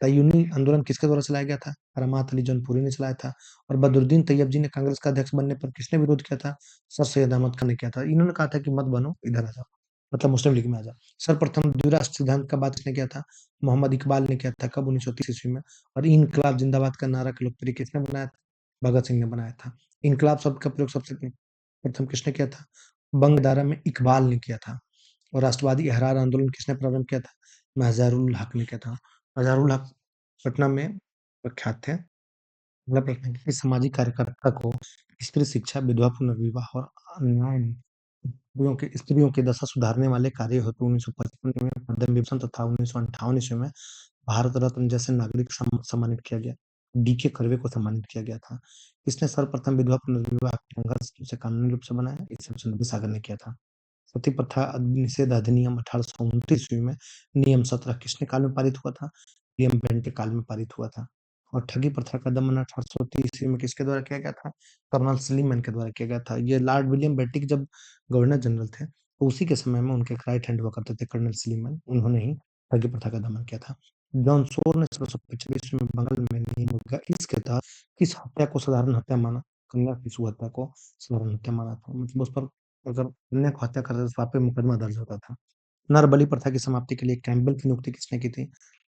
तय्यूनी आंदोलन किसके द्वारा चलाया गया था? करामात अली जौनपुरी ने चलाया था। और बदरुद्दीन तैयब जी ने कांग्रेस का अध्यक्ष बनने पर किसने विरोध किया था? सर सैयद अहमद खान ने किया था। इन्होंने कहा था कि मत बनो, इधर आ जाओ, मतलब मुस्लिम लीग में आ जाओ। सर्वप्रथम द्विराष्ट्र सिद्धांत का बात किसने किया था? मोहम्मद इकबाल ने किया था। कब? 1930 ईस्वी में। और इनकलाब जिंदाबाद का नारा लोकप्रिय किसने बनाया था? भगत सिंह ने बनाया था। इनकलाब शब्द का प्रयोग सबसे प्रथम किसने किया था? बंग दारा में इकबाल ने किया था। और राष्ट्रवादी अहरार आंदोलन किसने प्रारंभ किया था? मज़ारुल हक ने किया था। मज़ारुल हक पटना में प्रख्यात थे। अगला प्रश्न है कि सामाजिक कार्यकर्ता को स्त्री शिक्षा, विधवा पुनर्विवाह और अन्याय में स्त्रियों की दशा सुधारने वाले कार्य हेतु 1955 में पद्म विभूषण तथा 1958 ईस्वी में भारत रत्न जैसे नागरिक सम्मानित किया गया। डी.के. कर्वे को सम्मानित किया गया था। इसने सर्वप्रथम विधवा पुनर्विवाह संघर्ष से कानूनी रूप से बनाया। इसे चंद्र सागर ने किया था। सती प्रथा निषेध अधिनियम 1829 ईस्वी में नियम 17 किसने काल में पारित हुआ था? विलियम बेंट के काल में पारित हुआ था। और ठगी प्रथा का दमन 1830 ईस्वी में किसके द्वारा किया गया था? कर्नल सलीमैन के द्वारा किया गया था। ये लॉर्ड विलियम बेंटिक जब गवर्नर जनरल थे, तो उसी के समय में उनके राइट हैंड हुआ करते थे कर्नल सलीमैन, उन्होंने ही ठगी प्रथा का दमन किया था। जॉन सोर ने 1645 ईस्वी में बंगाल में नियम इसके तहत किस हत्या को साधारण हत्या माना? कन्या शिशु हत्या को साधारण हत्या माना था। मतलब उस पर अगर कन्या को हत्या कर रहे तो आप पे मुकदमा दर्ज होता था। नर बलि प्रथा की समाप्ति के लिए कैम्पबेल की नियुक्ति किसने की थी?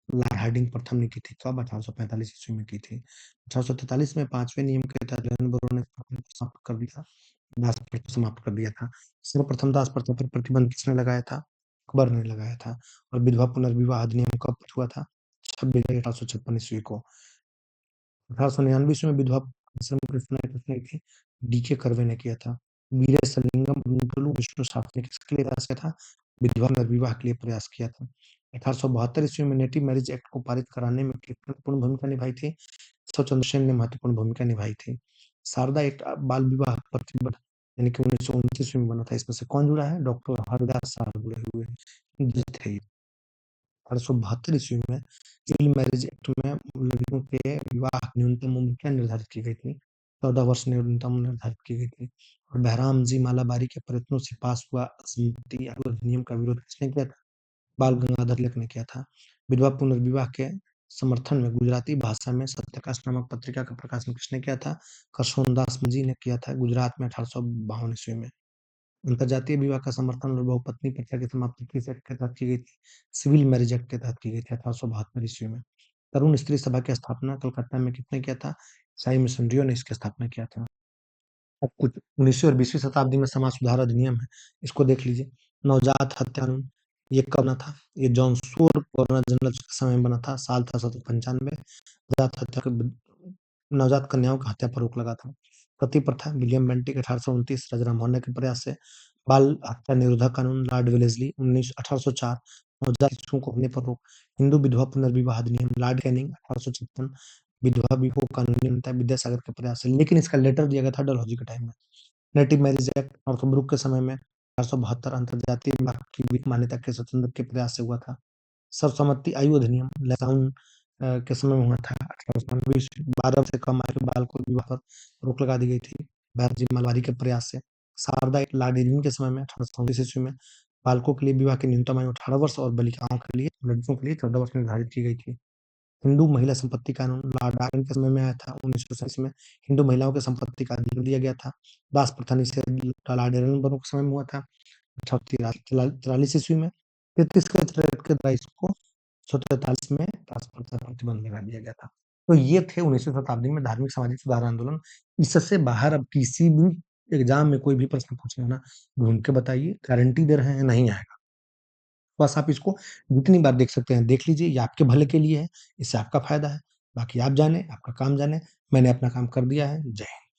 लॉर्ड हार्डिंग प्रथम ने की थी। कब? 1845 ईस्वी में की थी। 1843 में 5वें नियम के तहत एलन ने समाप्त कर दिया, दास प्रथा समाप्त कर दिया था। सर्वप्रथम दास प्रथा पर प्रतिबंध किसने लगाया था? अकबर ने लगाया था। और विधवा पुनर्विवाह अधिनियम कब हुआ था? 26 जुलाई 1856 ईस्वी को। 1899 ईस्वी में विधवा आश्रम की स्थापना किसने की थी? डी.के. कर्वे ने किया था। वीरेशलिंगम गुंटुलु विष्णु शास्त्री ने किसके लिए प्रयास किया था? विधवा पुनर्विवाह के लिए प्रयास किया था। 1872 ईस्वी में नेटिव मैरिज एक्ट को पारित कराने में किसने महत्वपूर्ण भूमिका निभाई थी? केशव चंद्र सेन ने महत्वपूर्ण भूमिका निभाई थी। शारदा एक्ट बाल विवाह प्रतिबंध यानी कि 1929 ईस्वी में बना था। इसमें से कौन जुड़ा है? डॉक्टर हरदास साहब जुड़े हुए हैं। जी थे। 1872 ईस्वी में सिविल मैरिज एक्ट में लड़कियों के विवाह की न्यूनतम उम्र क्या निर्धारित की गई थी? 14 वर्ष न्यूनतम निर्धारित की गई थी। और बहराम जी मालाबारी के प्रयत्नों से पास हुआ संमति अधिनियम का विरोध किसने किया था? बाल गंगाधर तिलक ने किया था। विधवा पुनर्विवाह के समर्थन में गुजराती भाषा में सत्याकाश नामक पत्रिका का प्रकाशन किसने किया था? करसोनदास मंजी ने किया था गुजरात में 1852 ईस्वी में। अंतर्जातीय विवाह का समर्थन और बहुपत्नी प्रथा की समाप्ति किस एक्ट के तहत की गई थी? सिविल मैरिज एक्ट के तहत की गई थी 1872 ईस्वी में। तरुण स्त्री सभा की स्थापना कलकत्ता में किसने किया था? ईसाई मिशनरियों ने इसकी स्थापना किया था। अब कुछ 19वीं और 20वीं शताब्दी में समाज सुधार अधिनियम है, इसको देख लीजिए। नवजात हत्या कानून ये कब बना था? ये जॉन सोर गवर्नर जनरल के समय में बना था। साल था 1795। नवजात हत्या नवजात कन्याओं की हत्या पर रोक लगा था। सती प्रथा विलियम बेंटिक 1829 राजाराम मोहन के प्रयास से। बाल हत्या निरोधक कानून लॉर्ड वेलेस्ली 1804। नवजात शिशुओं को होने पर रोक। हिंदू विधवा पुनर्विवाह अधिनियम लॉर्ड कैनिंग 1856। विधवा विवाह कानूनी बनता है विद्यासागर के प्रयास से, लेकिन इसका लेटर दिया गया था डलहौजी के टाइम में। नेटिव मैरिज एक्ट नॉर्थब्रुक के समय में 472 अंतर्जातीय विवाह की भी मान्यता के स्वतंत्र के प्रयास से हुआ था। सर्वसम्मति आयु अधिनियम लॉकडाउन के समय में हुआ था। 1892 ईस्वी 12 से कम आयु के बालकों के विवाह पर रोक लगा दी गई थी। बहरजी मलवारी के प्रयास से शारदा लाडेन के समय में 1837 ईस्वी में बालकों के लिए विवाह की न्यूनतम आयु 18 वर्ष और बालिकाओं के लिए लड़कियों के लिए 14 वर्ष निर्धारित की गई थी। हिंदू महिला संपत्ति कानून लॉर्ड डार्लिंग के समय में आया था। 1937 में हिंदू महिलाओं की संपत्ति का अधिकार दिया गया था। दास प्रथा निषेध लॉर्ड डार्लिंग के समय में हुआ था। 1843 ईस्वी में 33 के चरित्र के द्वारा इसको 1943 में प्रतिबंध लगा दिया गया था। तो ये थे 19वीं शताब्दी में धार्मिक सामाजिक सुधार आंदोलन। इससे बाहर अब किसी भी एग्जाम में कोई भी प्रश्न पूछे ना, ढूंढ के बताइए, गारंटी दे रहे हैं नहीं आएगा। बस आप इसको जितनी बार देख सकते हैं देख लीजिए, ये आपके भले के लिए है, इससे आपका फायदा है। बाकी आप जाने, आपका काम जाने। मैंने अपना काम कर दिया है। जय हिंद।